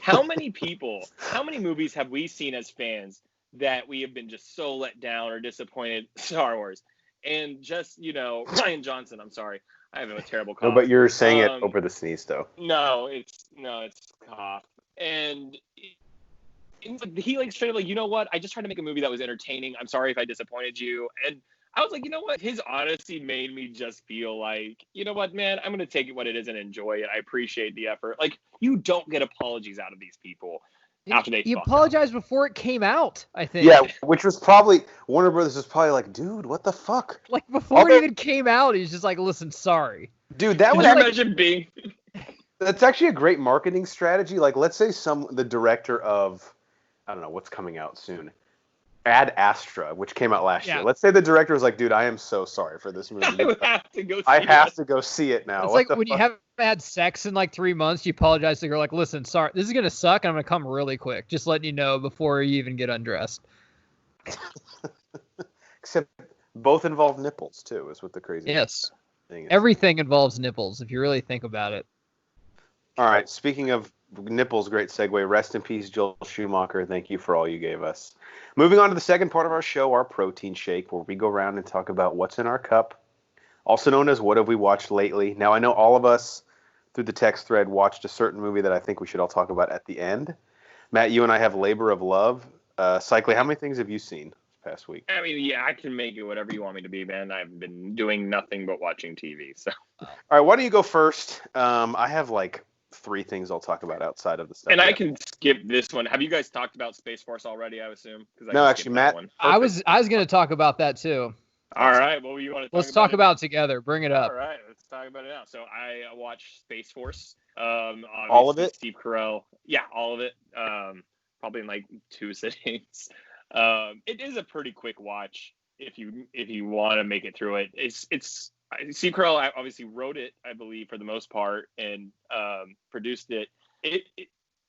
How many movies have we seen as fans that we have been just so let down or disappointed? Star Wars. And just, Ryan Johnson, I'm sorry. I have a terrible cough. No, but you're saying it over the sneeze, though. No, it's cough. And he like straight up like, you know what? I just tried to make a movie that was entertaining. I'm sorry if I disappointed you. And I was like, you know what? His honesty made me just feel like, you know what, man? I'm going to take it what it is and enjoy it. I appreciate the effort. Like, you don't get apologies out of these people after they He apologized before it came out, I think. Yeah, which was probably, Warner Brothers was probably like, dude, what the fuck? Like, before it even came out, he's just like, listen, sorry. Dude, that would imagine being... That's actually a great marketing strategy. Like, let's say the director of, I don't know, what's coming out soon? Ad Astra, which came out last year. Let's say the director was like, dude, I am so sorry for this movie. I have to go see it now. It's like when you haven't had sex in like 3 months, you apologize to the girl, like, listen, sorry, this is going to suck, and I'm going to come really quick. Just letting you know before you even get undressed. Except both involve nipples, too, is what the crazy thing is. Everything involves nipples, if you really think about it. All right, speaking of nipples, great segue. Rest in peace, Joel Schumacher. Thank you for all you gave us. Moving on to the second part of our show, our protein shake, where we go around and talk about what's in our cup, also known as what have we watched lately. Now, I know all of us through the text thread watched a certain movie that I think we should all talk about at the end. Matt, you and I have Labor of Love. Cycly, how many things have you seen this past week? I mean, yeah, I can make it whatever you want me to be, man. I've been doing nothing but watching TV. So, all right, why don't you go first? I have like 3 things I'll talk about outside of the stuff. And I can skip this one. Have you guys talked about Space Force already, I assume? No, actually, Matt. I was going to talk about that too. All right. Well, you want to Let's talk about it together. Bring it up. All right. Let's talk about it now. So I watched Space Force. All of it? Steve Carell. Yeah, all of it. Probably in like 2 sittings. It is a pretty quick watch if you want to make it through it. It's Steve Carell obviously wrote it, I believe, for the most part, and produced it.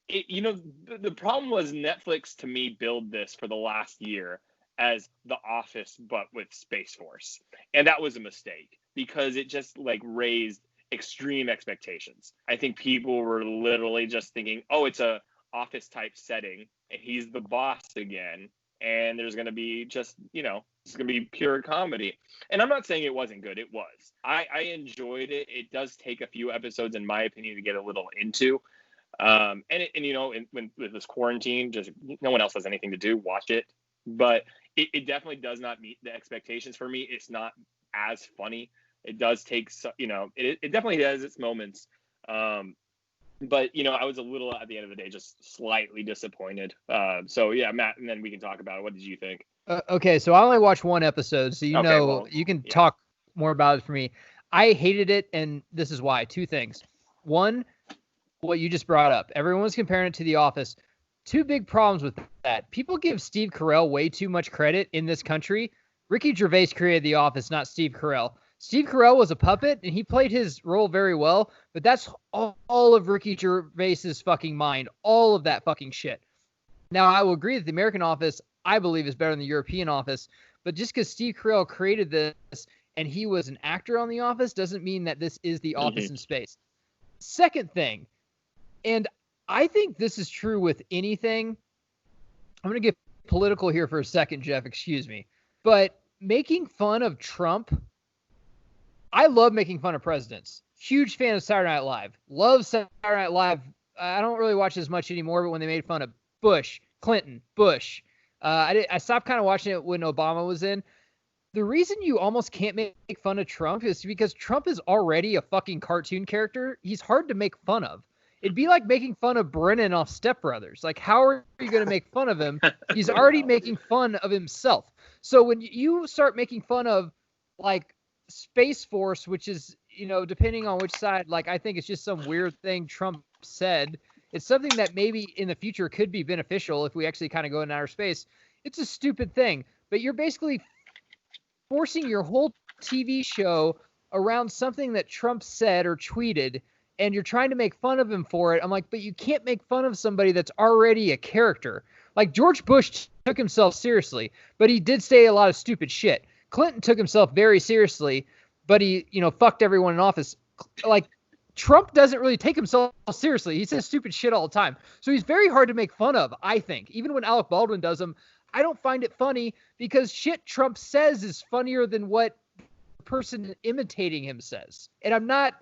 The problem was Netflix, to me, billed this for the last year as The Office, but with Space Force. And that was a mistake because it just like raised extreme expectations. I think people were literally just thinking, oh, it's a Office type setting and he's the boss again. And there's going to be just, it's going to be pure comedy. And I'm not saying it wasn't good. It was. I enjoyed it. It does take a few episodes, in my opinion, to get a little into. With this quarantine, just no one else has anything to do, watch it. But it definitely does not meet the expectations for me. It's not as funny. It does take, it definitely has its moments. But, I was a little, at the end of the day, just slightly disappointed. So, yeah, Matt, and then we can talk about it. What did you think? Okay, so I only watched 1 episode, so you can talk more about it for me. I hated it, and this is why. 2 things. 1, what you just brought up. Everyone was comparing it to The Office. Two big problems with that. People give Steve Carell way too much credit in this country. Ricky Gervais created The Office, not Steve Carell. Steve Carell was a puppet, and he played his role very well, but that's all of Ricky Gervais's fucking mind. All of that fucking shit. Now, I will agree that the American Office, I believe, is better than the European Office, but just because Steve Carell created this and he was an actor on The Office doesn't mean that this is The Office in space. Second thing, and I think this is true with anything. I'm going to get political here for a second, Jeff, excuse me. But making fun of Trump, I love making fun of presidents. Huge fan of Saturday Night Live. Love Saturday Night Live. I don't really watch as much anymore, but when they made fun of Bush, Clinton, Bush, I stopped kind of watching it when Obama was in. The reason you almost can't make fun of Trump is because Trump is already a fucking cartoon character. He's hard to make fun of. It'd be like making fun of Brennan off Step Brothers. Like, how are you going to make fun of him? He's already making fun of himself. So when you start making fun of, like, Space Force, which is, you know, depending on which side, like, I think it's just some weird thing Trump said. It's something that maybe in the future could be beneficial if we actually kind of go into outer space. It's a stupid thing, but you're basically forcing your whole TV show around something that Trump said or tweeted, and you're trying to make fun of him for it. I'm like, but you can't make fun of somebody that's already a character. Like, George Bush took himself seriously, but he did say a lot of stupid shit. Clinton took himself very seriously, but he, you know, fucked everyone in office. Like, Trump doesn't really take himself seriously. He says stupid shit all the time. So he's very hard to make fun of, I think. Even when Alec Baldwin does them, I don't find it funny because shit Trump says is funnier than what the person imitating him says. And I'm not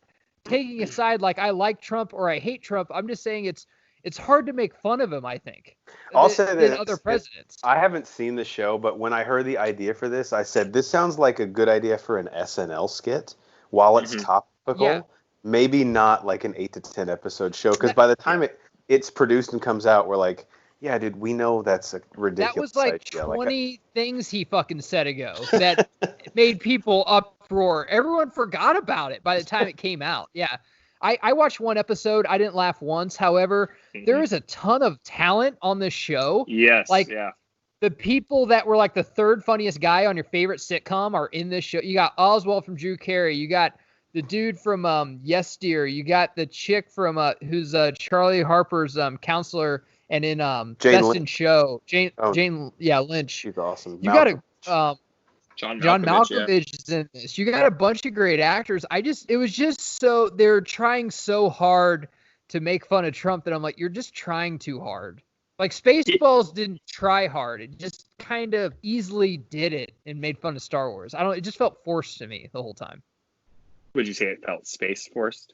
taking a side like I like Trump or I hate Trump. I'm just saying it's hard to make fun of him, I think. I'll say than other presidents. I haven't seen the show, but when I heard the idea for this, I said, this sounds like a good idea for an SNL skit. While it's topical, maybe not like an 8 to 10 episode show. Because by the time it's produced and comes out, we're like, yeah, dude, we know that's a ridiculous That was like idea. 20 things he fucking said ago that made people uproar. Everyone forgot about it by the time it came out. Yeah. I watched one episode. I didn't laugh once. However, there is a ton of talent on this show. Yes. Like, the people that were like the third funniest guy on your favorite sitcom are in this show. You got Oswald from Drew Carey. You got the dude from Yes Dear. You got the chick from who's Charlie Harper's counselor and in Best in Show. Jane Lynch. She's awesome. You got a John Malkovich is in this. You got a bunch of great actors. It was just so they're trying so hard to make fun of Trump that I'm like, you're just trying too hard. Like, Spaceballs didn't try hard. It just kind of easily did it and made fun of Star Wars. It just felt forced to me the whole time. Would you say it felt space forced?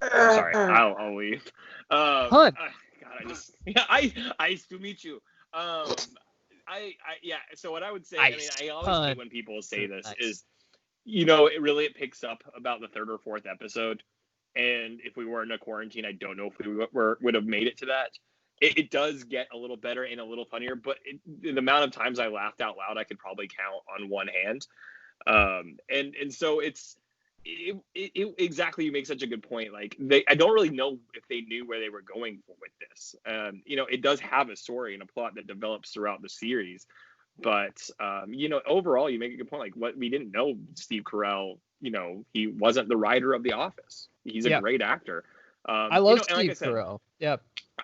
Sorry, I'll leave. Hunt. God, I to meet you. So what I would say, I always hate when people say this is, you know, it picks up about the third or fourth episode. And if we were in a quarantine, I don't know if we would have made it to that. It does get a little better and a little funnier, but the amount of times I laughed out loud, I could probably count on one hand. And so exactly, you make such a good point. Like, I don't really know if they knew where they were going with this. You know, it does have a story and a plot that develops throughout the series, but you know, overall, you make a good point. Like, what we didn't know, Steve Carell, you know, he wasn't the writer of The Office. He's a great actor. I love Steve Carell. Yep.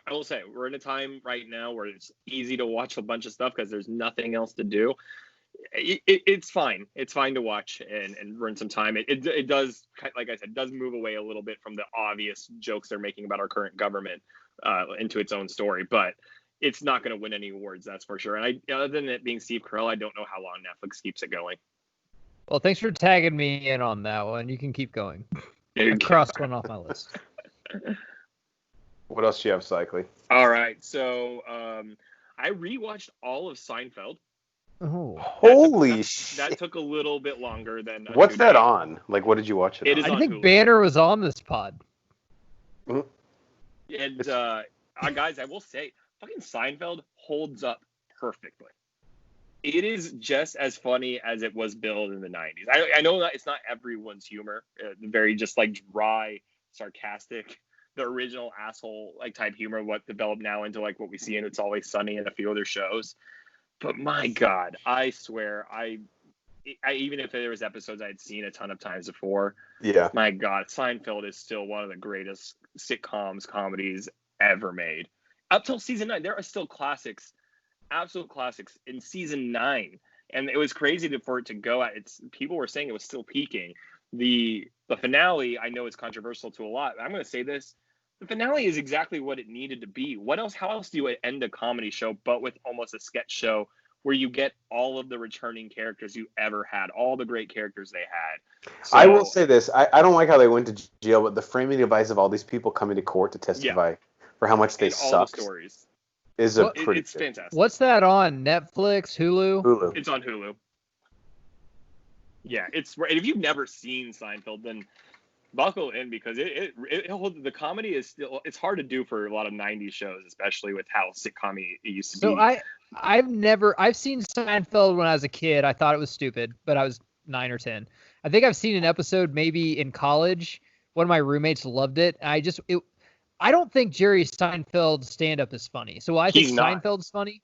I will say, we're in a time right now where it's easy to watch a bunch of stuff because there's nothing else to do. It's fine. It's fine to watch and burn some time. It does, like I said, does move away a little bit from the obvious jokes they're making about our current government into its own story. But it's not going to win any awards, that's for sure. And other than it being Steve Carell, I don't know how long Netflix keeps it going. Well, thanks for tagging me in on that one. You can keep going. I crossed one off my list. What else do you have, Cycly? All right. So I rewatched all of Seinfeld. Oh, holy shit! That took a little bit longer than. What's that on? Like, what did you watch it on? I think Banner was on this pod. And guys, I will say, fucking Seinfeld holds up perfectly. It is just as funny as it was billed in the 90s. I know that it's not everyone's humor, very just like dry, sarcastic the original asshole like type humor, what developed now into like what we see in It's Always Sunny and a few other shows. But my God, I swear, I even if there was episodes I'd seen a ton of times before, Yeah. my God, Seinfeld is still one of the greatest comedies ever made. Up till season 9, there are still classics, absolute classics in season 9, and it was crazy for it to go at. People were saying it was still peaking. The finale, I know it's controversial to a lot. I'm going to say this: the finale is exactly what it needed to be. What else? How else do you end a comedy show but with almost a sketch show where you get all of the returning characters you ever had, all the great characters they had? So, I will say this: I don't like how they went to jail, but the framing device of all these people coming to court to testify for how much they suck. All the stories is it's fantastic. What's that on? Netflix, Hulu? Hulu. It's on Hulu. Yeah, if you've never seen Seinfeld, then buckle in, because the comedy is still, it's hard to do for a lot of 90s shows, especially with how sitcom it used to be. So I've seen Seinfeld when I was a kid. I thought it was stupid, but I was 9 or 10. I think I've seen an episode maybe in college. One of my roommates loved it. I don't think Jerry Seinfeld's stand-up is funny. So I think Seinfeld's funny.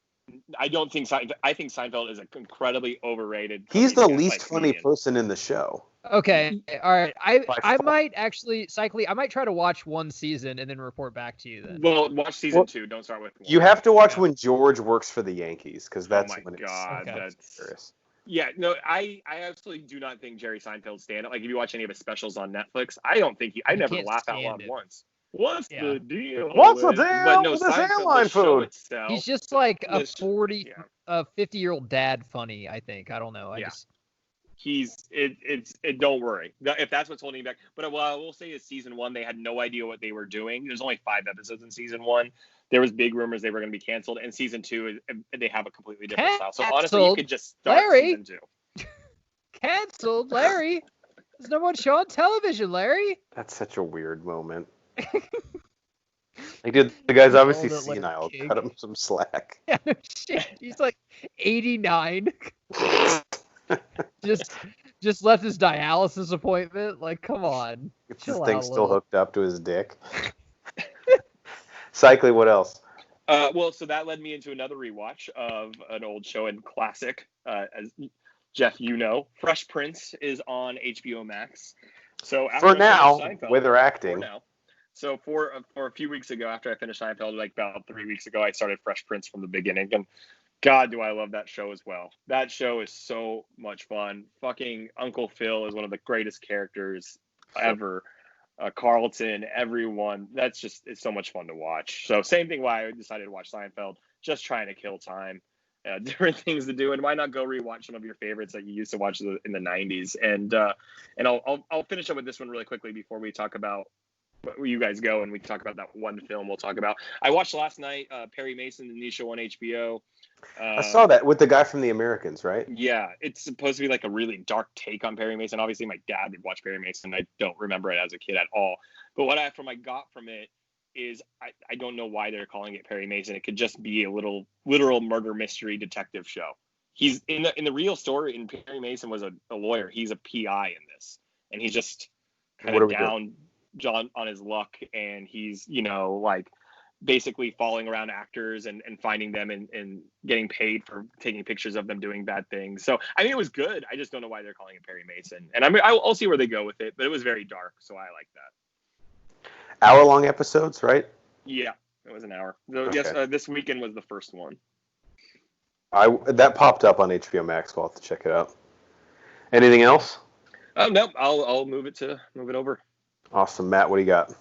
I don't think I think Seinfeld is an incredibly overrated. He's the least funny person in the show. Okay, all right. I might actually, I might try to watch one season and then report back to you then. Well, watch season 2. Don't start with 1. You have to watch when George works for the Yankees, because that's when it's serious. Yeah, no, I absolutely do not think Jerry Seinfeld's stand-up. Like, if you watch any of his specials on Netflix, I don't think I never laugh out loud once. What's the deal? What's the deal with this airline food? He's just like a 50-year-old dad funny, I think. I don't know. Don't worry. If that's what's holding you back. But what I will say is season 1, they had no idea what they were doing. There's only 5 episodes in season 1. There was big rumors they were going to be canceled. And season 2, they have a completely different style. So honestly, you could just start season 2. Canceled, Larry. There's no one show on television, Larry. That's such a weird moment. Like, dude, the guy's obviously senile. Cut him some slack. Yeah, no shit. He's like 89. just left his dialysis appointment. Like, come on. This thing's still hooked up to his dick. Cycling, what else? Well, so that led me into another rewatch of an old show and classic. As Jeff, Fresh Prince is on HBO Max. So for now, with their acting. For now. So for a few weeks ago, after I finished Seinfeld, like about 3 weeks ago, I started Fresh Prince from the beginning. And God, do I love that show as well. That show is so much fun. Fucking Uncle Phil is one of the greatest characters ever. Carlton, everyone. It's so much fun to watch. So same thing why I decided to watch Seinfeld, just trying to kill time. Different things to do, and why not go rewatch some of your favorites that you used to watch in the 90s? And I'll finish up with this one really quickly before we talk about where you guys go and we talk about that one film we'll talk about. I watched last night Perry Mason, the new show on HBO. I saw that with the guy from The Americans, right? Yeah, it's supposed to be like a really dark take on Perry Mason. Obviously, my dad would watch Perry Mason. I don't remember it as a kid at all. But what I got from it is I don't know why they're calling it Perry Mason. It could just be a literal murder mystery detective show. He's in the real story, and Perry Mason was a lawyer. He's a PI in this, and he's just kind of down John on his luck, and he's like basically following around actors and finding them and getting paid for taking pictures of them doing bad things. So I mean, it was good. I just don't know why they're calling it Perry Mason. And I mean, I'll see where they go with it, but it was very dark, so I like that. Hour-long episodes, right? Yeah, it was an hour. Okay. Yes, this weekend was the first one. That popped up on HBO Max. We'll have to check it out. Anything else? No, I'll move it over. Awesome, Matt. What do you got?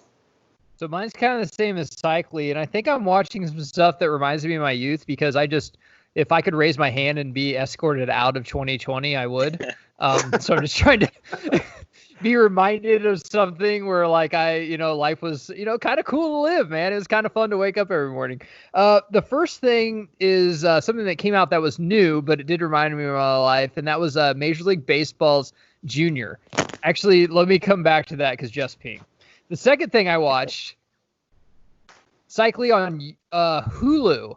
So mine's kind of the same as Cycly, and I think I'm watching some stuff that reminds me of my youth because if I could raise my hand and be escorted out of 2020, I would. So I'm just trying to be reminded of something where like life was, kind of cool to live, man. It was kind of fun to wake up every morning. The first thing is something that came out that was new, but it did remind me of my life, and that was Major League Baseball's Junior. Actually, let me come back to that because just ping. The second thing I watched, Cycly on Hulu,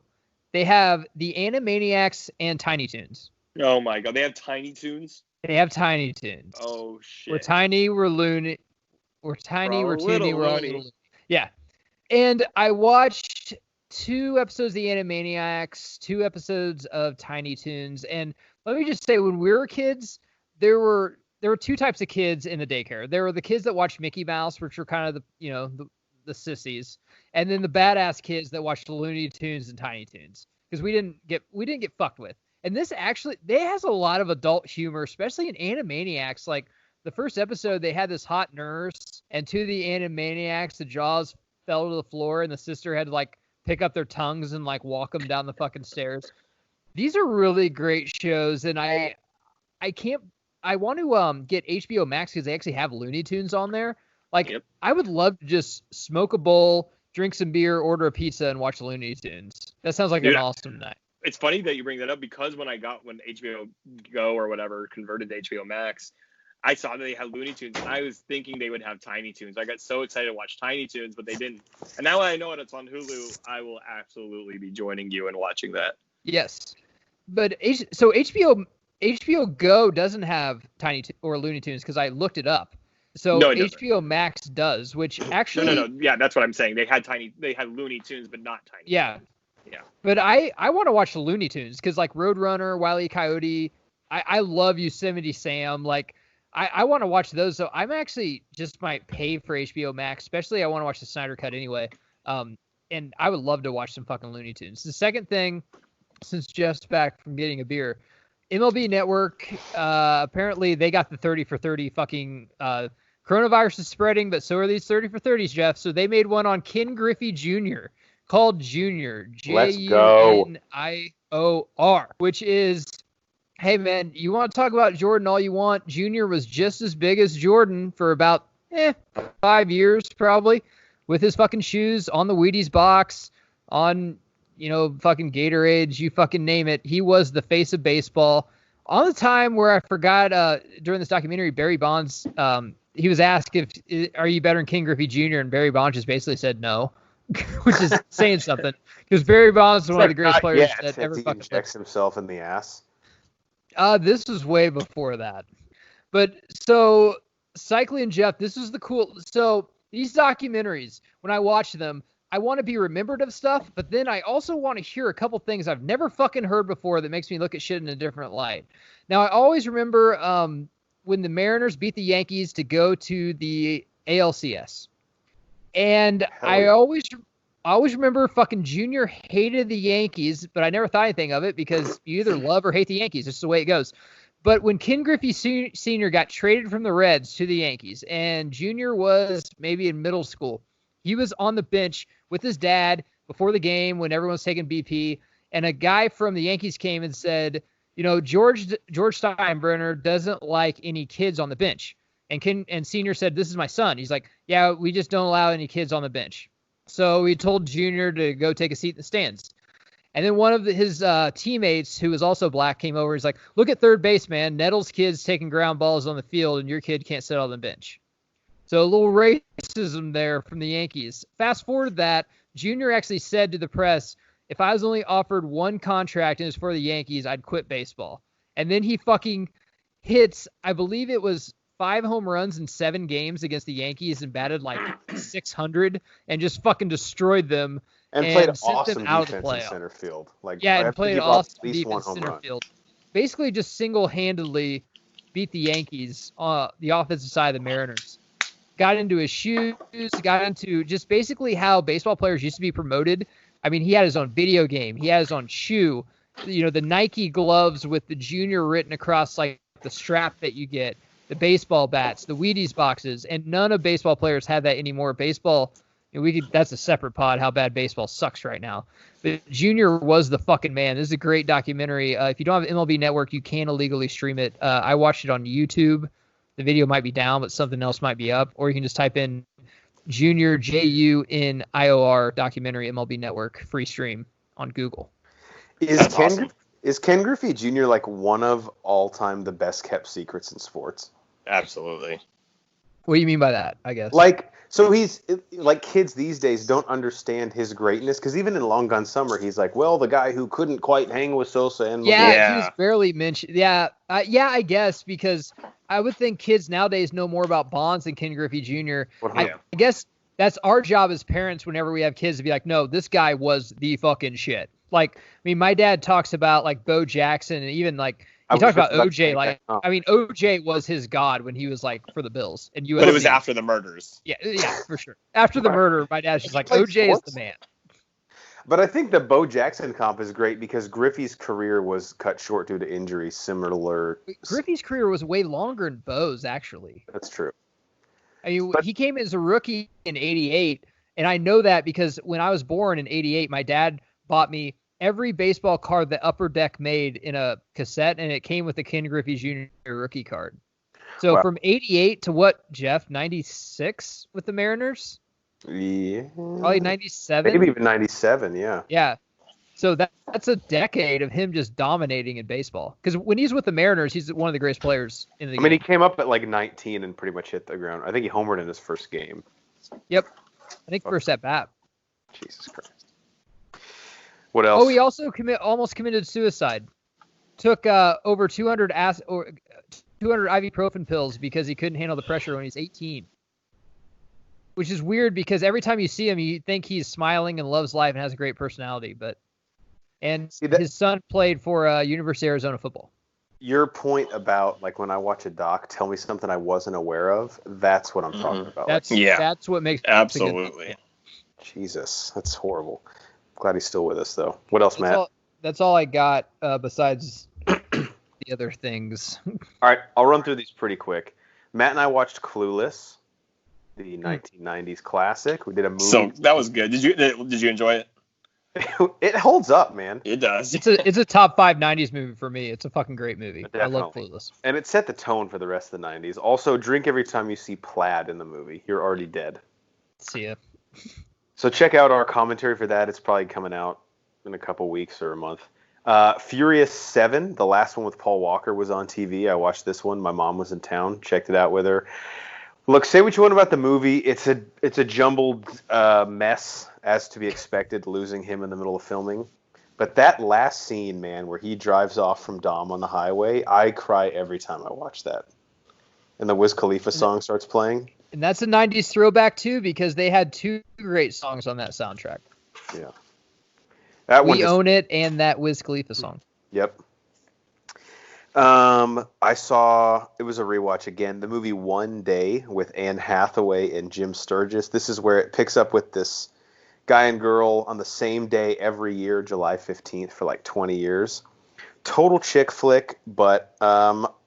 they have the Animaniacs and Tiny Toons. Oh my God, they have Tiny Toons? They have Tiny Toons. Oh shit. We're tiny, we're loony. We're tiny, we're toony, we're all loony. Yeah. And I watched 2 episodes of the Animaniacs, 2 episodes of Tiny Toons, and let me just say, when we were kids, there were 2 types of kids in the daycare. There were the kids that watched Mickey Mouse, which were kind of the sissies, and then the badass kids that watched Looney Tunes and Tiny Toons, because we didn't get fucked with. And this actually, they has a lot of adult humor, especially in Animaniacs. Like the first episode, they had this hot nurse, and 2 of the Animaniacs, the jaws fell to the floor, and the sister had to like pick up their tongues and like walk them down the fucking stairs. These are really great shows, and I want to get HBO Max because they actually have Looney Tunes on there. Like, yep. I would love to just smoke a bowl, drink some beer, order a pizza, and watch Looney Tunes. That sounds like an awesome night. It's funny that you bring that up, because when HBO Go or whatever converted to HBO Max, I saw that they had Looney Tunes, and I was thinking they would have Tiny Toons. I got so excited to watch Tiny Toons, but they didn't. And now I know that it's on Hulu, I will absolutely be joining you and watching that. Yes. But so HBO Go doesn't have or Looney Tunes, because I looked it up. So no, HBO Max does, which actually no. Yeah, that's what I'm saying. They had Looney Tunes, but not Tiny. Yeah. Tunes. Yeah. But I want to watch the Looney Tunes, because like Roadrunner, Wile E. Coyote, I love Yosemite Sam. Like I want to watch those. So I'm actually just might pay for HBO Max, especially I want to watch the Snyder Cut anyway. And I would love to watch some fucking Looney Tunes. The second thing, since Jeff's back from getting a beer, MLB Network, apparently they got the 30 for 30 fucking coronavirus is spreading, but so are these 30 for 30s, Jeff. So they made one on Ken Griffey Jr. called Junior. Junior, which is, hey man, you want to talk about Jordan all you want. Junior was just as big as Jordan for about 5 years probably, with his fucking shoes on the Wheaties box, on fucking Gatorade, you fucking name it. He was the face of baseball. On the time where I forgot, during this documentary, Barry Bonds, he was asked are you better than Ken Griffey Jr., and Barry Bonds just basically said no, which is saying something, because Barry Bonds is one of the greatest players that ever fucking injects himself in the ass. This was way before that. But so, Cycling Jeff, this is the cool. So these documentaries, when I watch them, I want to be remembered of stuff, but then I also want to hear a couple things I've never fucking heard before that makes me look at shit in a different light. Now, I always remember when the Mariners beat the Yankees to go to the ALCS. And I always remember fucking Junior hated the Yankees, but I never thought anything of it, because you either love or hate the Yankees. It's the way it goes. But when Ken Griffey Sr. got traded from the Reds to the Yankees, and Junior was maybe in middle school, he was on the bench with his dad before the game when everyone was taking BP, and a guy from the Yankees came and said, George Steinbrenner doesn't like any kids on the bench. And Senior said, this is my son. He's like, yeah, we just don't allow any kids on the bench. So he told Junior to go take a seat in the stands. And then one of his teammates, who was also black, came over. He's like, look at third base, man. Nettles' kid's taking ground balls on the field, and your kid can't sit on the bench. So a little racism there from the Yankees. Fast forward that, Junior actually said to the press, if I was only offered one contract and it was for the Yankees, I'd quit baseball. And then he fucking hits, I believe it was 5 home runs in 7 games against the Yankees, and batted like 600 and just fucking destroyed them. And played awesome defense in center field. And played awesome defense in center field. Basically just single-handedly beat the Yankees on the offensive side of the Mariners. Got into his shoes, got into just basically how baseball players used to be promoted. I mean, he had his own video game. He had his own shoe. The Nike gloves with the Junior written across like the strap that you get, the baseball bats, the Wheaties boxes, and none of baseball players have that anymore. Baseball, that's a separate pod, how bad baseball sucks right now. But Junior was the fucking man. This is a great documentary. If you don't have MLB Network, you can illegally stream it. I watched it on YouTube. The video might be down, but something else might be up. Or you can just type in Junior, JUNIOR documentary MLB Network free stream on Google. Is Ken Griffey Jr. like one of all time the best kept secrets in sports? Absolutely. What do you mean by that, I guess? So he's like, kids these days don't understand his greatness, because even in Long Gun Summer, he's like, well, the guy who couldn't quite hang with Sosa and he was barely mentioned. Yeah, I guess, because I would think kids nowadays know more about Bonds than Ken Griffey Jr. I guess that's our job as parents whenever we have kids to be like, no, this guy was the fucking shit. Like, I mean, my dad talks about like Bo Jackson and even like he talked about OJ. Like, I mean, OJ was his god when he was like for the Bills and USC. But it was after the murders. Yeah, for sure. After the murder, my dad's just like, OJ is the man. But I think the Bo Jackson comp is great because Griffey's career was cut short due to injury, similar. Griffey's career was way longer than Bo's, actually. That's true. I mean, he came as a rookie in 88, and I know that because when I was born in 88, my dad bought me every baseball card that Upper Deck made in a cassette, and it came with the Ken Griffey Jr. rookie card. So from 88 to what, Jeff, 96 with the Mariners? Yeah. Probably 97? Maybe even 97, yeah. Yeah. So that's a decade of him just dominating in baseball. Because when he's with the Mariners, he's one of the greatest players in the game. I mean, he came up at like 19 and pretty much hit the ground. I think he homered in his first game. Yep. I think first at bat. Jesus Christ. What else? Oh, he also almost committed suicide. Took over 200 ibuprofen pills because he couldn't handle the pressure when he's 18. Which is weird because every time you see him, you think he's smiling and loves life and has a great personality. His son played for University of Arizona football. Your point about like when I watch a doc, tell me something I wasn't aware of. That's what I'm talking about. That's what makes absolutely. Jesus, that's horrible. Glad he's still with us though. What else, Matt? That's all I got besides the other things. All right, I'll run through these pretty quick. Matt and I watched Clueless, the 1990s classic. We did a movie. So that was good. Did you enjoy it? It holds up, man. It does. It's a top 5 90s movie for me. It's a fucking great movie. Definitely. I love Clueless. And it set the tone for the rest of the 90s. Also, drink every time you see plaid in the movie. You're already dead. See ya. So check out our commentary for that. It's probably coming out in a couple weeks or a month. Furious 7, the last one with Paul Walker, was on TV. I watched this one. My mom was in town. Checked it out with her. Look, say what you want about the movie. It's a jumbled mess, as to be expected, losing him in the middle of filming. But that last scene, man, where he drives off from Dom on the highway, I cry every time I watch that. And the Wiz Khalifa song starts playing. And that's a 90s throwback, too, because they had 2 great songs on that soundtrack. Yeah. We Own It and that Wiz Khalifa song. Yep. I saw, it was a rewatch again, the movie One Day with Anne Hathaway and Jim Sturgis. This is where it picks up with this guy and girl on the same day every year, July 15th, for like 20 years. Total chick flick, but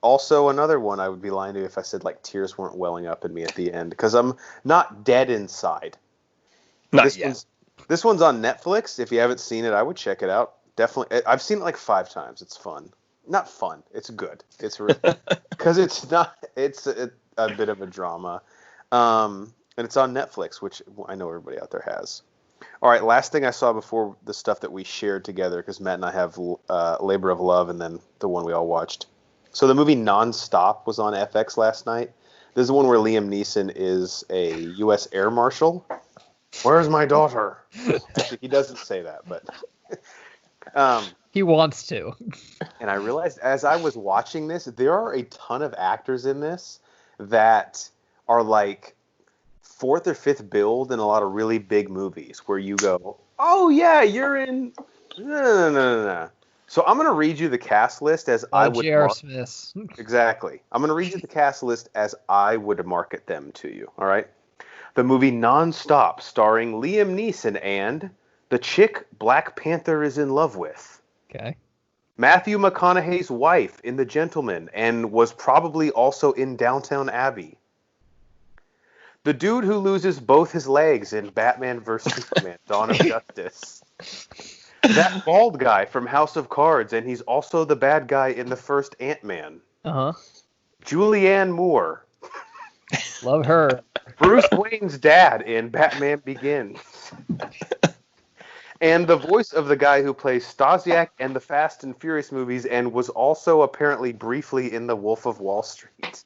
also another one I would be lying to you if I said like tears weren't welling up in me at the end, because I'm not dead inside. Not yet. This one's on Netflix. If you haven't seen it, I would check it out. Definitely. I've seen it like 5 times. It's fun. Not fun. It's good. It's really, because it's a bit of a drama. And it's on Netflix, which I know everybody out there has. All right, last thing I saw before the stuff that we shared together, because Matt and I have Labor of Love and then the one we all watched. So the movie Nonstop was on FX last night. This is the one where Liam Neeson is a U.S. Air Marshal. Where's my daughter? He doesn't say that, but... he wants to. And I realized as I was watching this, there are a ton of actors in this that are like 4th or 5th build in a lot of really big movies where you go, oh yeah, you're in. No. So I'm going to read you the cast list as I would. J.R. Smith. Exactly. I'm going to read you the cast list as I would market them to you. All right. The movie Nonstop, starring Liam Neeson and the chick Black Panther is in love with. Okay. Matthew McConaughey's wife in The Gentleman and was probably also in Downton Abbey. The dude who loses both his legs in Batman vs. Superman, Dawn of Justice. That bald guy from House of Cards, and he's also the bad guy in the first Ant-Man. Uh-huh. Julianne Moore. Love her. Bruce Wayne's dad in Batman Begins. And the voice of the guy who plays Stasiak in the Fast and Furious movies and was also apparently briefly in The Wolf of Wall Street.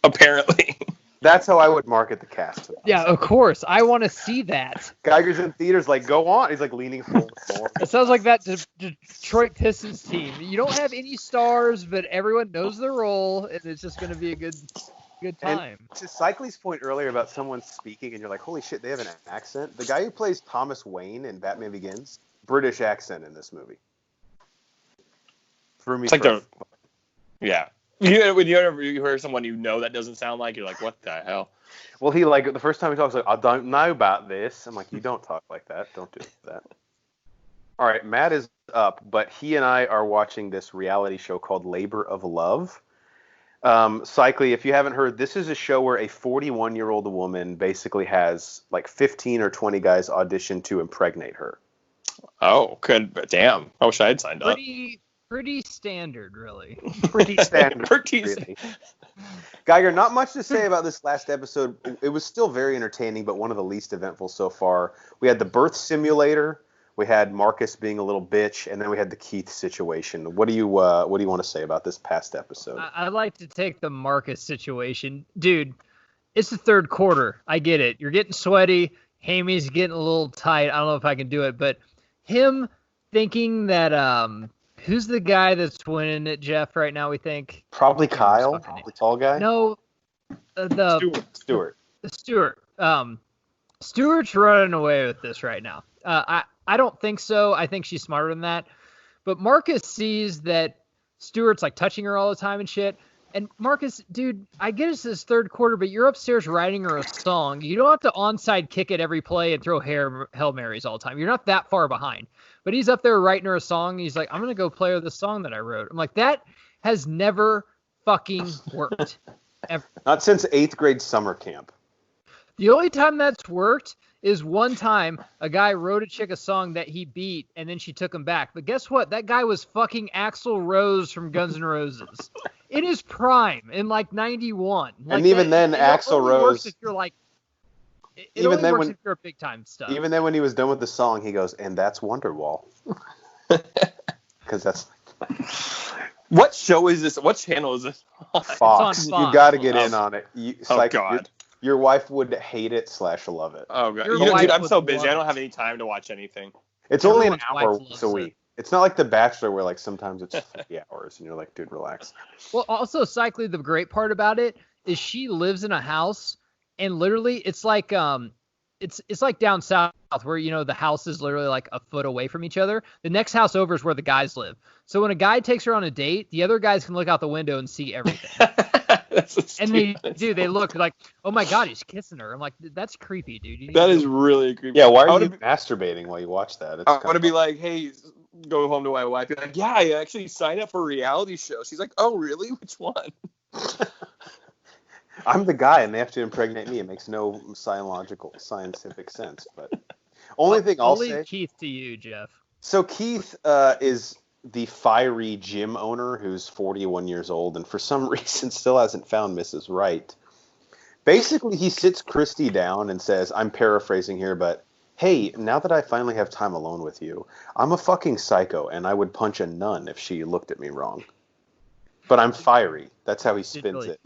Apparently. That's how I would market the cast. Yeah, of course. I want to see that. Geiger's in theaters like, go on. He's like leaning forward. It sounds like that Detroit Pistons team. You don't have any stars, but everyone knows their role, and it's just going to be a good... Good And time. to Cycly's point earlier about someone speaking and you're like, holy shit, they have an accent. The guy who plays Thomas Wayne in Batman Begins, British accent in this movie. Threw me It's like for yeah. When you hear someone you know that doesn't sound like, you're like, what the hell? Well, he like the first time he talks like, I don't know about this. I'm like, you don't talk like that. Don't do that. All right, Matt is up, but he and I are watching this reality show called Labor of Love. Cycly, if you haven't heard, this is a show where a 41-year-old woman basically has like 15 or 20 guys audition to impregnate her. Oh, damn. I wish I had signed up. Pretty standard, really. Pretty standard. Pretty really. Geiger, not much to say about this last episode. It was still very entertaining, but one of the least eventful so far. We had the birth simulator. We had Marcus being a little bitch, and then we had the Keith situation. What do you want to say about this past episode? I'd like to take the Marcus situation. Dude, it's the third quarter. I get it. You're getting sweaty. Hamey's getting a little tight. I don't know if I can do it, but him thinking that who's the guy that's winning it, Jeff, right now, we think? Probably Kyle, the tall guy? No, Stewart. Stewart's running away with this right now. I don't think so. I think she's smarter than that. But Marcus sees that Stewart's like touching her all the time and shit. And Marcus, dude, I get it's this third quarter, but you're upstairs writing her a song. You don't have to onside kick it every play and throw Hail Marys all the time. You're not that far behind. But he's up there writing her a song. He's like, I'm going to go play her the song that I wrote. I'm like, that has never fucking worked. Ever. Not since 8th grade summer camp. The only time that's worked is one time a guy wrote a chick a song that he beat and then she took him back. But guess what? That guy was fucking Axl Rose from Guns N' Roses. In his prime, in like 91. Like and even then, Axl Rose. If you're like, even then, if you're a big time stuff. Even then, when he was done with the song, he goes, "And that's Wonderwall," because that's. What show is this? What channel is this on? Fox. It's on Fox. You got to get in on it. God. Your wife would hate it / love it. Oh god, Your dude, I'm so wife would busy. love I don't it. have any time to watch anything. It's only an Everyone's hour wife once a loves week. it. It's not like The Bachelor where like sometimes it's 3 hours and you're like, dude, relax. Well, also, Cycly, the great part about it is she lives in a house, and literally, it's like it's like down south where the house is literally like a foot away from each other. The next house over is where the guys live. So when a guy takes her on a date, the other guys can look out the window and see everything. And they look like, oh my god, he's kissing her. I'm like, that's creepy, dude. That is really creepy. Yeah, why are you masturbating while you watch that? I want to be like, hey, go home to my wife. Be like, yeah, I actually signed up for a reality show. She's like, oh, really? Which one? I'm the guy, and they have to impregnate me. It makes no scientific sense. But only thing I'll say. Leave Keith to you, Jeff. So Keith is the fiery gym owner who's 41 years old, and for some reason still hasn't found Mrs. Right. Basically, he sits Christy down and says, I'm paraphrasing here, but hey, now that I finally have time alone with you, I'm a fucking psycho, and I would punch a nun if she looked at me wrong. But I'm fiery. That's how he spins it.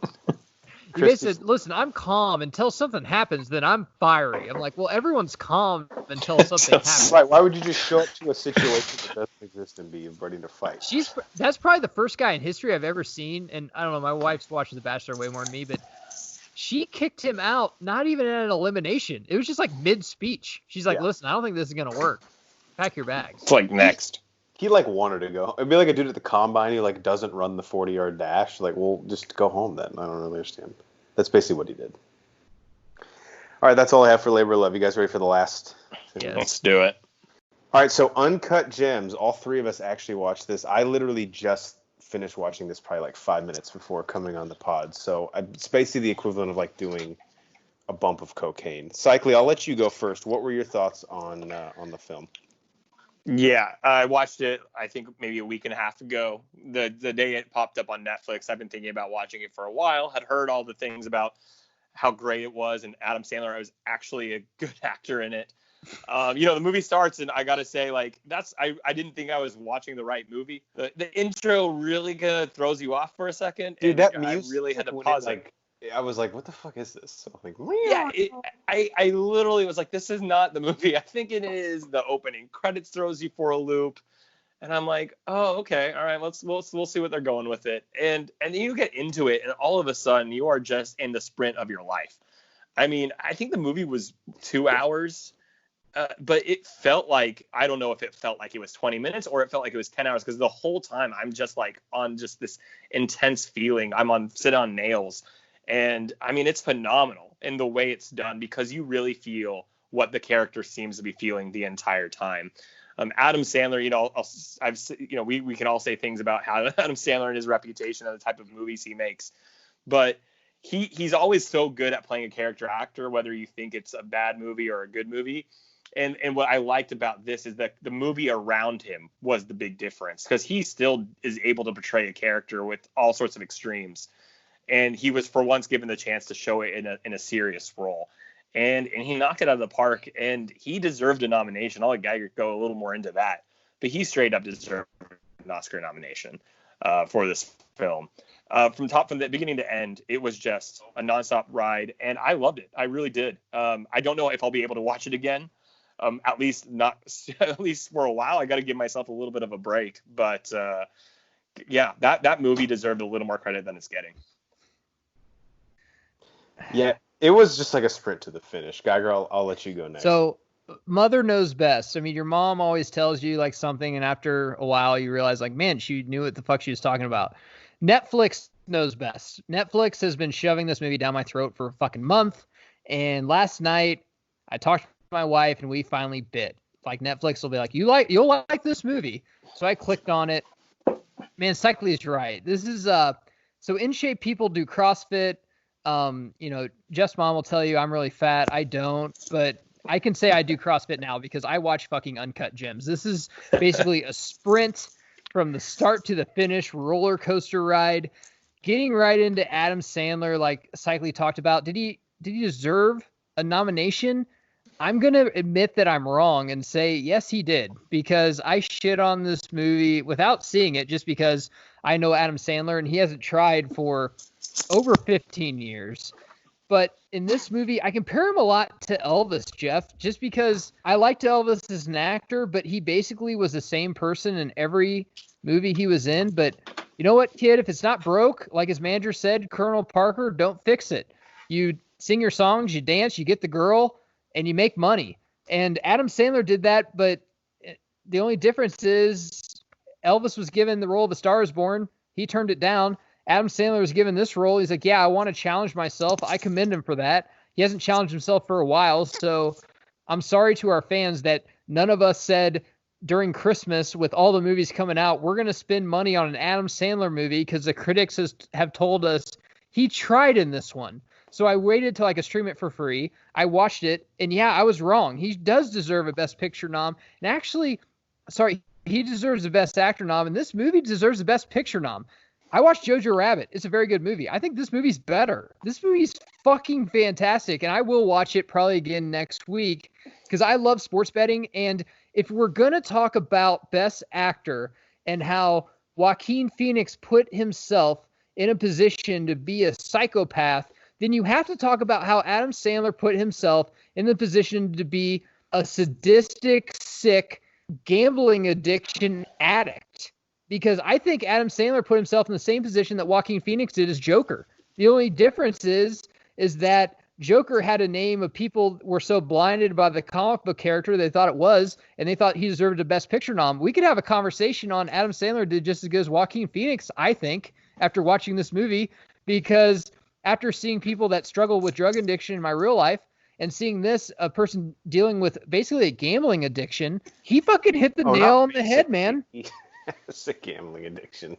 You guys said, listen, I'm calm until something happens, then I'm fiery. I'm like, well, everyone's calm until something happens. Right, why would you just show up to a situation that doesn't exist and be ready to fight? That's probably the first guy in history I've ever seen, and I don't know, my wife's watching The Bachelor way more than me, but she kicked him out, not even at an elimination. It was just like mid-speech. She's like, listen, I don't think this is going to work. Pack your bags. It's like next. He like wanted to go. It'd be like a dude at the combine who like doesn't run the 40-yard dash. Like, well, just go home then. I don't really understand. That's basically what he did. All right, that's all I have for Labor of Love. You guys ready for the last? Yeah. Let's do it. All right, so Uncut Gems. All three of us actually watched this. I literally just finished watching this probably like 5 minutes before coming on the pod. So it's basically the equivalent of like doing a bump of cocaine. Cycly, I'll let you go first. What were your thoughts on the film? Yeah, I watched it, I think maybe a week and a half ago. The day it popped up on Netflix, I've been thinking about watching it for a while, had heard all the things about how great it was, and Adam Sandler was actually a good actor in it. The movie starts, and I got to say, like, I didn't think I was watching the right movie. The intro really kind of throws you off for a second. Dude, that music, I really had to pause it. I was like, what the fuck is this? So I'm like, I literally was like, this is not the movie I think it is. The opening credits throws you for a loop. And I'm like, oh, okay, all right, we'll see what they're going with it. And then you get into it, and all of a sudden you are just in the sprint of your life. I mean, I think the movie was 2 hours, but it felt like, I don't know if it felt like it was 20 minutes or it felt like it was 10 hours, because the whole time I'm just like on just this intense feeling. Sit on nails. And I mean, it's phenomenal in the way it's done, because you really feel what the character seems to be feeling the entire time. Adam Sandler, we can all say things about how Adam Sandler and his reputation and the type of movies he makes, but he's always so good at playing a character actor, whether you think it's a bad movie or a good movie. And what I liked about this is that the movie around him was the big difference, because he still is able to portray a character with all sorts of extremes. And he was for once given the chance to show it in a serious role. And he knocked it out of the park, and he deserved a nomination. I'll let Geiger go a little more into that, but he straight up deserved an Oscar nomination for this film. From the beginning to end, it was just a nonstop ride, and I loved it. I really did. I don't know if I'll be able to watch it again. At least for a while. I got to give myself a little bit of a break. But yeah, that movie deserved a little more credit than it's getting. Yeah, it was just like a sprint to the finish. Geiger, I'll let you go next. So mother knows best. I mean, your mom always tells you like something, and after a while you realize like, man, she knew what the fuck she was talking about. Netflix knows best. Netflix has been shoving this movie down my throat for a fucking month. And last night I talked to my wife and we finally bit. Like, Netflix will be like, you'll like this movie. So I clicked on it. Man, Cycly is right. This is so In Shape people do CrossFit. Jeff's mom will tell you I'm really fat. I don't, but I can say I do CrossFit now because I watch fucking Uncut Gems. This is basically a sprint from the start to the finish, roller coaster ride, getting right into Adam Sandler, like Cycly talked about. Did he deserve a nomination? I'm going to admit that I'm wrong and say, yes, he did, because I shit on this movie without seeing it just because I know Adam Sandler and he hasn't tried for over 15 years. But in this movie, I compare him a lot to Elvis, Jeff, just because I liked Elvis as an actor, but he basically was the same person in every movie he was in. But you know what, kid? If it's not broke, like his manager said, Colonel Parker, don't fix it. You sing your songs, you dance, you get the girl, and you make money. And Adam Sandler did that, but the only difference is Elvis was given the role of A Star Is Born. He turned it down. Adam Sandler was given this role. He's like, yeah, I want to challenge myself. I commend him for that. He hasn't challenged himself for a while, so I'm sorry to our fans that none of us said during Christmas with all the movies coming out, we're going to spend money on an Adam Sandler movie because the critics have told us he tried in this one. So I waited till I could stream it for free. I watched it, and yeah, I was wrong. He does deserve a Best Picture nom. And actually, he deserves the Best Actor nom, and this movie deserves the Best Picture nom. I watched Jojo Rabbit. It's a very good movie. I think this movie's better. This movie's fucking fantastic, and I will watch it probably again next week because I love sports betting. And if we're going to talk about Best Actor and how Joaquin Phoenix put himself in a position to be a psychopath, then you have to talk about how Adam Sandler put himself in the position to be a sadistic, sick, gambling addiction addict. Because I think Adam Sandler put himself in the same position that Joaquin Phoenix did as Joker. The only difference is that Joker had a name of people were so blinded by the comic book character they thought it was, and they thought he deserved a Best Picture nom. We could have a conversation on Adam Sandler did just as good as Joaquin Phoenix, I think, after watching this movie, because after seeing people that struggle with drug addiction in my real life and seeing this, a person dealing with basically a gambling addiction, he fucking hit the nail on the head, man. It's a gambling addiction.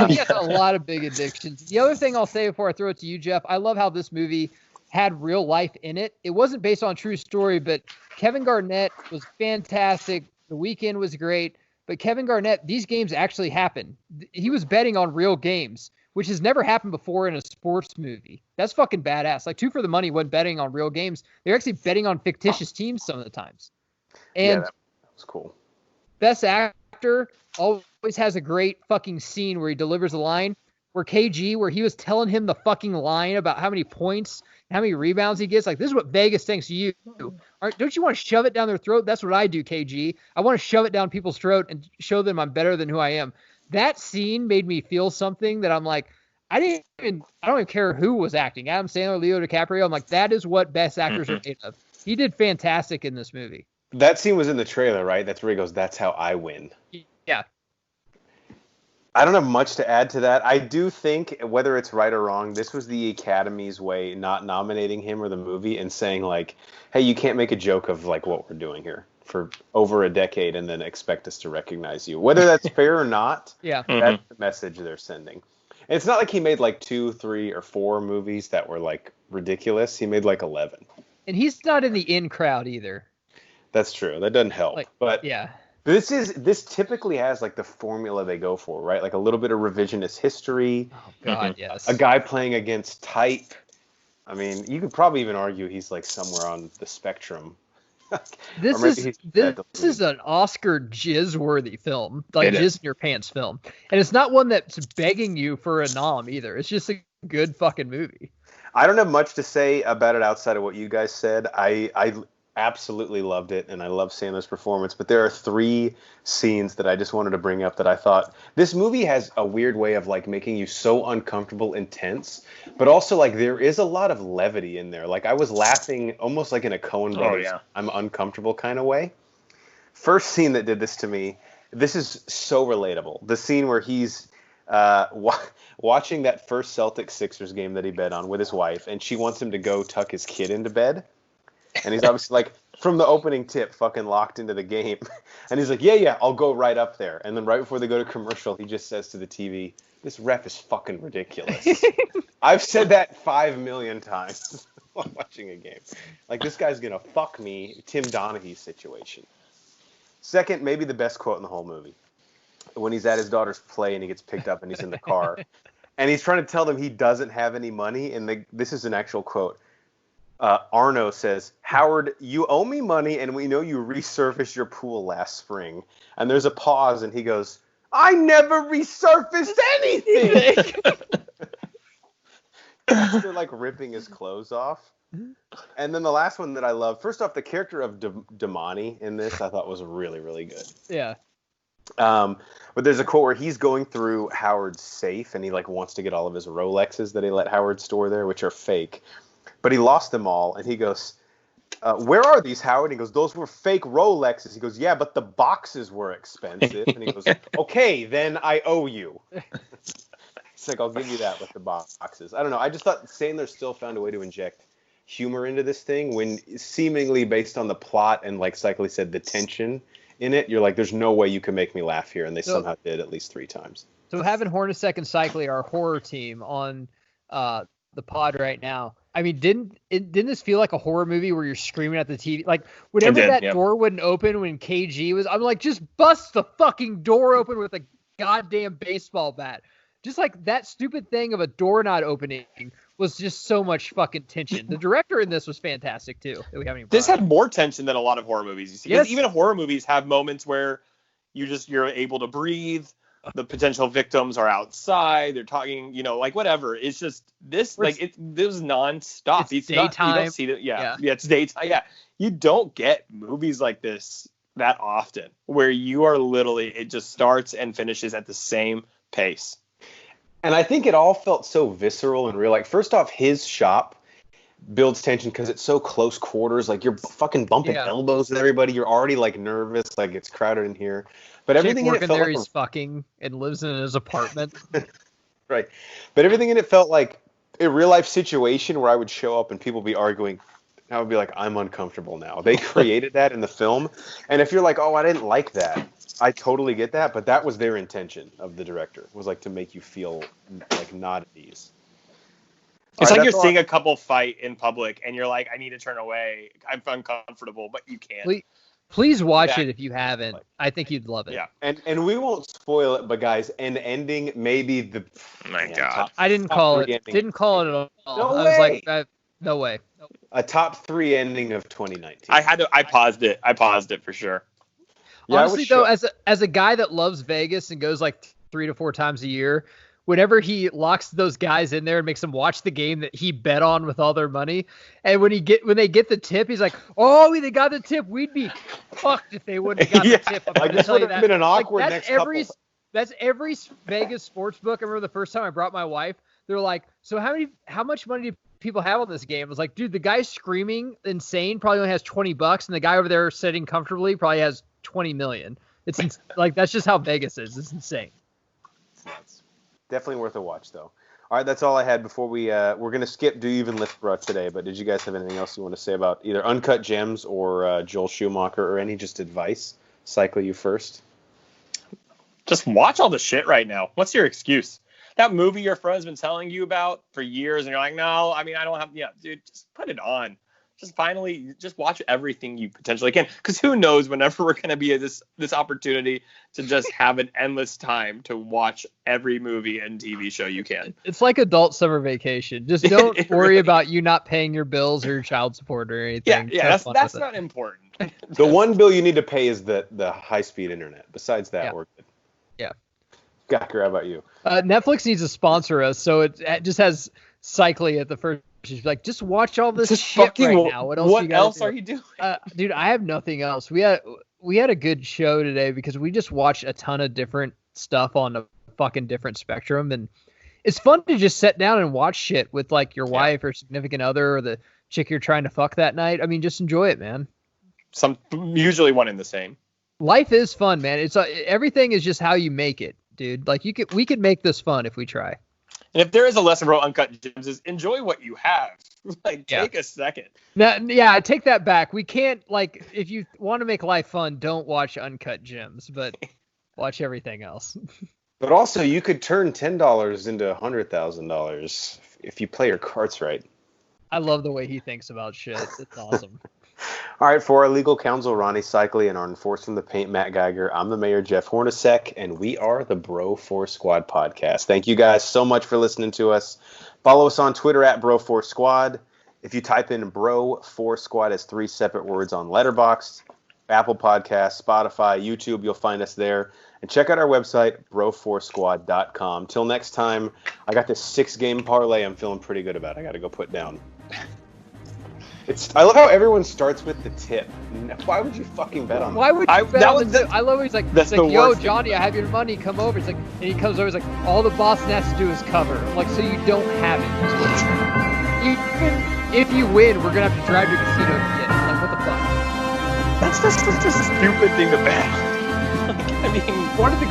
He has a lot of big addictions. The other thing I'll say before I throw it to you, Jeff, I love how this movie had real life in it. It wasn't based on a true story, but Kevin Garnett was fantastic. The Weeknd was great. But Kevin Garnett, these games actually happened. He was betting on real games, which has never happened before in a sports movie. That's fucking badass. Like, Two for the Money wasn't betting on real games. They're actually betting on fictitious teams some of the times. And yeah, that was cool. Best Actor always has a great fucking scene where he delivers a line. where he was telling him the fucking line about how many points, how many rebounds he gets. Like, this is what Vegas thinks you do. Don't you want to shove it down their throat? That's what I do, KG. I want to shove it down people's throat and show them I'm better than who I am. That scene made me feel something that I'm like, I don't even care who was acting. Adam Sandler, Leo DiCaprio. I'm like, that is what best actors are made of. He did fantastic in this movie. That scene was in the trailer, right? That's where he goes, "That's how I win." Yeah. I don't have much to add to that. I do think, whether it's right or wrong, this was the Academy's way not nominating him or the movie and saying, like, hey, you can't make a joke of, like, what we're doing here for over a decade and then expect us to recognize you. Whether that's fair or not, yeah, that's the message they're sending. And it's not like he made, like, 2, 3, or 4 movies that were, like, ridiculous. He made, like, 11. And he's not in the in crowd either. That's true. That doesn't help. Like, but yeah. This typically has like the formula they go for, right? Like a little bit of revisionist history. Oh God, yes. A guy playing against type. I mean, you could probably even argue he's like somewhere on the spectrum. This is an Oscar jizz-worthy film, like jizz in your pants film, and it's not one that's begging you for a nom either. It's just a good fucking movie. I don't have much to say about it outside of what you guys said. I absolutely loved it, and I love Sandler's performance, but there are 3 scenes that I just wanted to bring up that I thought this movie has a weird way of like making you so uncomfortable and tense, but also like there is a lot of levity in there. Like I was laughing almost like in a Coen Brothers I'm uncomfortable kind of way. First scene that did this to me, this is so relatable. The scene where he's watching that first Celtics-Sixers game that he bet on with his wife, and she wants him to go tuck his kid into bed. And he's obviously like, from the opening tip, fucking locked into the game. And he's like, yeah, I'll go right up there. And then right before they go to commercial, he just says to the TV, this ref is fucking ridiculous. I've said that 5 million times while watching a game. Like, this guy's going to fuck me, Tim Donaghy situation. Second, maybe the best quote in the whole movie. When he's at his daughter's play and he gets picked up and he's in the car. And he's trying to tell them he doesn't have any money. And this is an actual quote. Arno says, Howard, you owe me money, and we know you resurfaced your pool last spring. And there's a pause, and he goes, I never resurfaced anything! After, like, ripping his clothes off. And then the last one that I love, first off, the character of Damani in this I thought was really, really good. Yeah. But there's a quote where he's going through Howard's safe, and he, like, wants to get all of his Rolexes that he let Howard store there, which are fake. But he lost them all, and he goes, where are these, Howard? And he goes, those were fake Rolexes. He goes, yeah, but the boxes were expensive. And he goes, okay, then I owe you. It's like, I'll give you that with the boxes. I don't know. I just thought Sandler still found a way to inject humor into this thing when seemingly based on the plot and, like Cycly said, the tension in it, you're like, there's no way you can make me laugh here. And they somehow did at least 3 times. So having Hornacek and Cycly, our horror team, on the pod right now, I mean, didn't this feel like a horror movie where you're screaming at the TV? Like, whenever door wouldn't open when KG was, I'm like, just bust the fucking door open with a goddamn baseball bat. Just like that stupid thing of a door not opening was just so much fucking tension. The director in this was fantastic too. This had more tension than a lot of horror movies you see. Yes. Even horror movies have moments where you're able to breathe. The potential victims are outside. They're talking, like whatever. It's just this, like this was nonstop. It's daytime. You don't see that. Yeah, it's daytime. Yeah, you don't get movies like this that often, where you are literally, it just starts and finishes at the same pace. And I think it all felt so visceral and real. Like, first off, his shop builds tension because it's so close quarters. Like, you're fucking bumping elbows with everybody. You're already like nervous. Like, it's crowded in here. But everything in it felt like he's fucking and lives in his apartment. Right. But everything in it felt like a real life situation where I would show up and people would be arguing. And I would be like, I'm uncomfortable now. They created that in the film. And if you're like, oh, I didn't like that, I totally get that. But that was their intention of the director, was like to make you feel like not at ease. It's like you're seeing a couple fight in public and you're like, I need to turn away. I'm uncomfortable, but you can't. Please watch it if you haven't. I think you'd love it. Yeah. And we won't spoil it, but guys, an ending maybe the God. I didn't call it. Didn't call it at all. No I way. was like, no way. A top 3 ending of 2019. I paused it for sure. Yeah, honestly though, as a guy that loves Vegas and goes like 3 to 4 times a year, whenever he locks those guys in there and makes them watch the game that he bet on with all their money, and when they get the tip, he's like, "Oh, they got the tip. We'd be fucked if they wouldn't have got the tip." I'm like this would have been an awkward next couple. That's every Vegas sports book. I remember the first time I brought my wife. They're like, "So how much money do people have on this game?" I was like, "Dude, the guy screaming insane probably only has $20, and the guy over there sitting comfortably probably has 20 million." It's like that's just how Vegas is. It's insane. It's nuts. Definitely worth a watch, though. All right, that's all I had before we're gonna skip Do You Even Lift Bro today. But did you guys have anything else you want to say about either Uncut Gems or Joel Schumacher or any just advice? Cycle, you first. Just watch all the shit right now. What's your excuse? That movie your friend's been telling you about for years, and you're like, no, I mean, I don't have. Yeah, dude, just put it on. Just watch everything you potentially can, because who knows whenever we're going to be at this opportunity to just have an endless time to watch every movie and TV show you can. It's like adult summer vacation. Just don't worry really about you not paying your bills or your child support or anything. Yeah, that's not important. The one bill you need to pay is the high-speed internet. Besides that, we're good. Yeah. Gacker, how about you? Netflix needs to sponsor us, so it just has Cycly at the first. She's like, just watch all this shit right now. What else are you doing? Dude, I have nothing else. We had a good show today because we just watched a ton of different stuff on a fucking different spectrum, and it's fun to just sit down and watch shit with like your wife or significant other or the chick you're trying to fuck that night. I mean, just enjoy it, man. Usually one and the same. Life is fun, man. It's everything is just how you make it, dude. Like we could make this fun if we try. And if there is a lesson from Uncut Gems, is enjoy what you have. Like, take a second. Now, I take that back. We can't, like, if you want to make life fun, don't watch Uncut Gems, but watch everything else. But also, you could turn $10 into $100,000 if you play your cards right. I love the way he thinks about shit. It's awesome. All right, for our legal counsel, Ronnie Cycly, and our enforcer from the paint, Matt Geiger, I'm the mayor, Jeff Hornacek, and we are the Bro 4 Squad podcast. Thank you guys so much for listening to us. Follow us on Twitter at Bro 4 Squad. If you type in Bro 4 Squad as 3 separate words on Letterboxd, Apple Podcasts, Spotify, YouTube, you'll find us there. And check out our website, bro4squad.com. Till next time, I got this 6-game parlay I'm feeling pretty good about. I got to go put down. I love how everyone starts with the tip. Why would you fucking bet on that? Why would you bet on the tip? I love he's like, yo, Johnny, I have your money, come over. It's like, and he comes over, he's like, all the Boston has to do is cover. I'm like, so you don't have it. If you win, we're going to have to drive to the casino to get it. Like, what the fuck? That's just a stupid thing to bet. I mean, one of the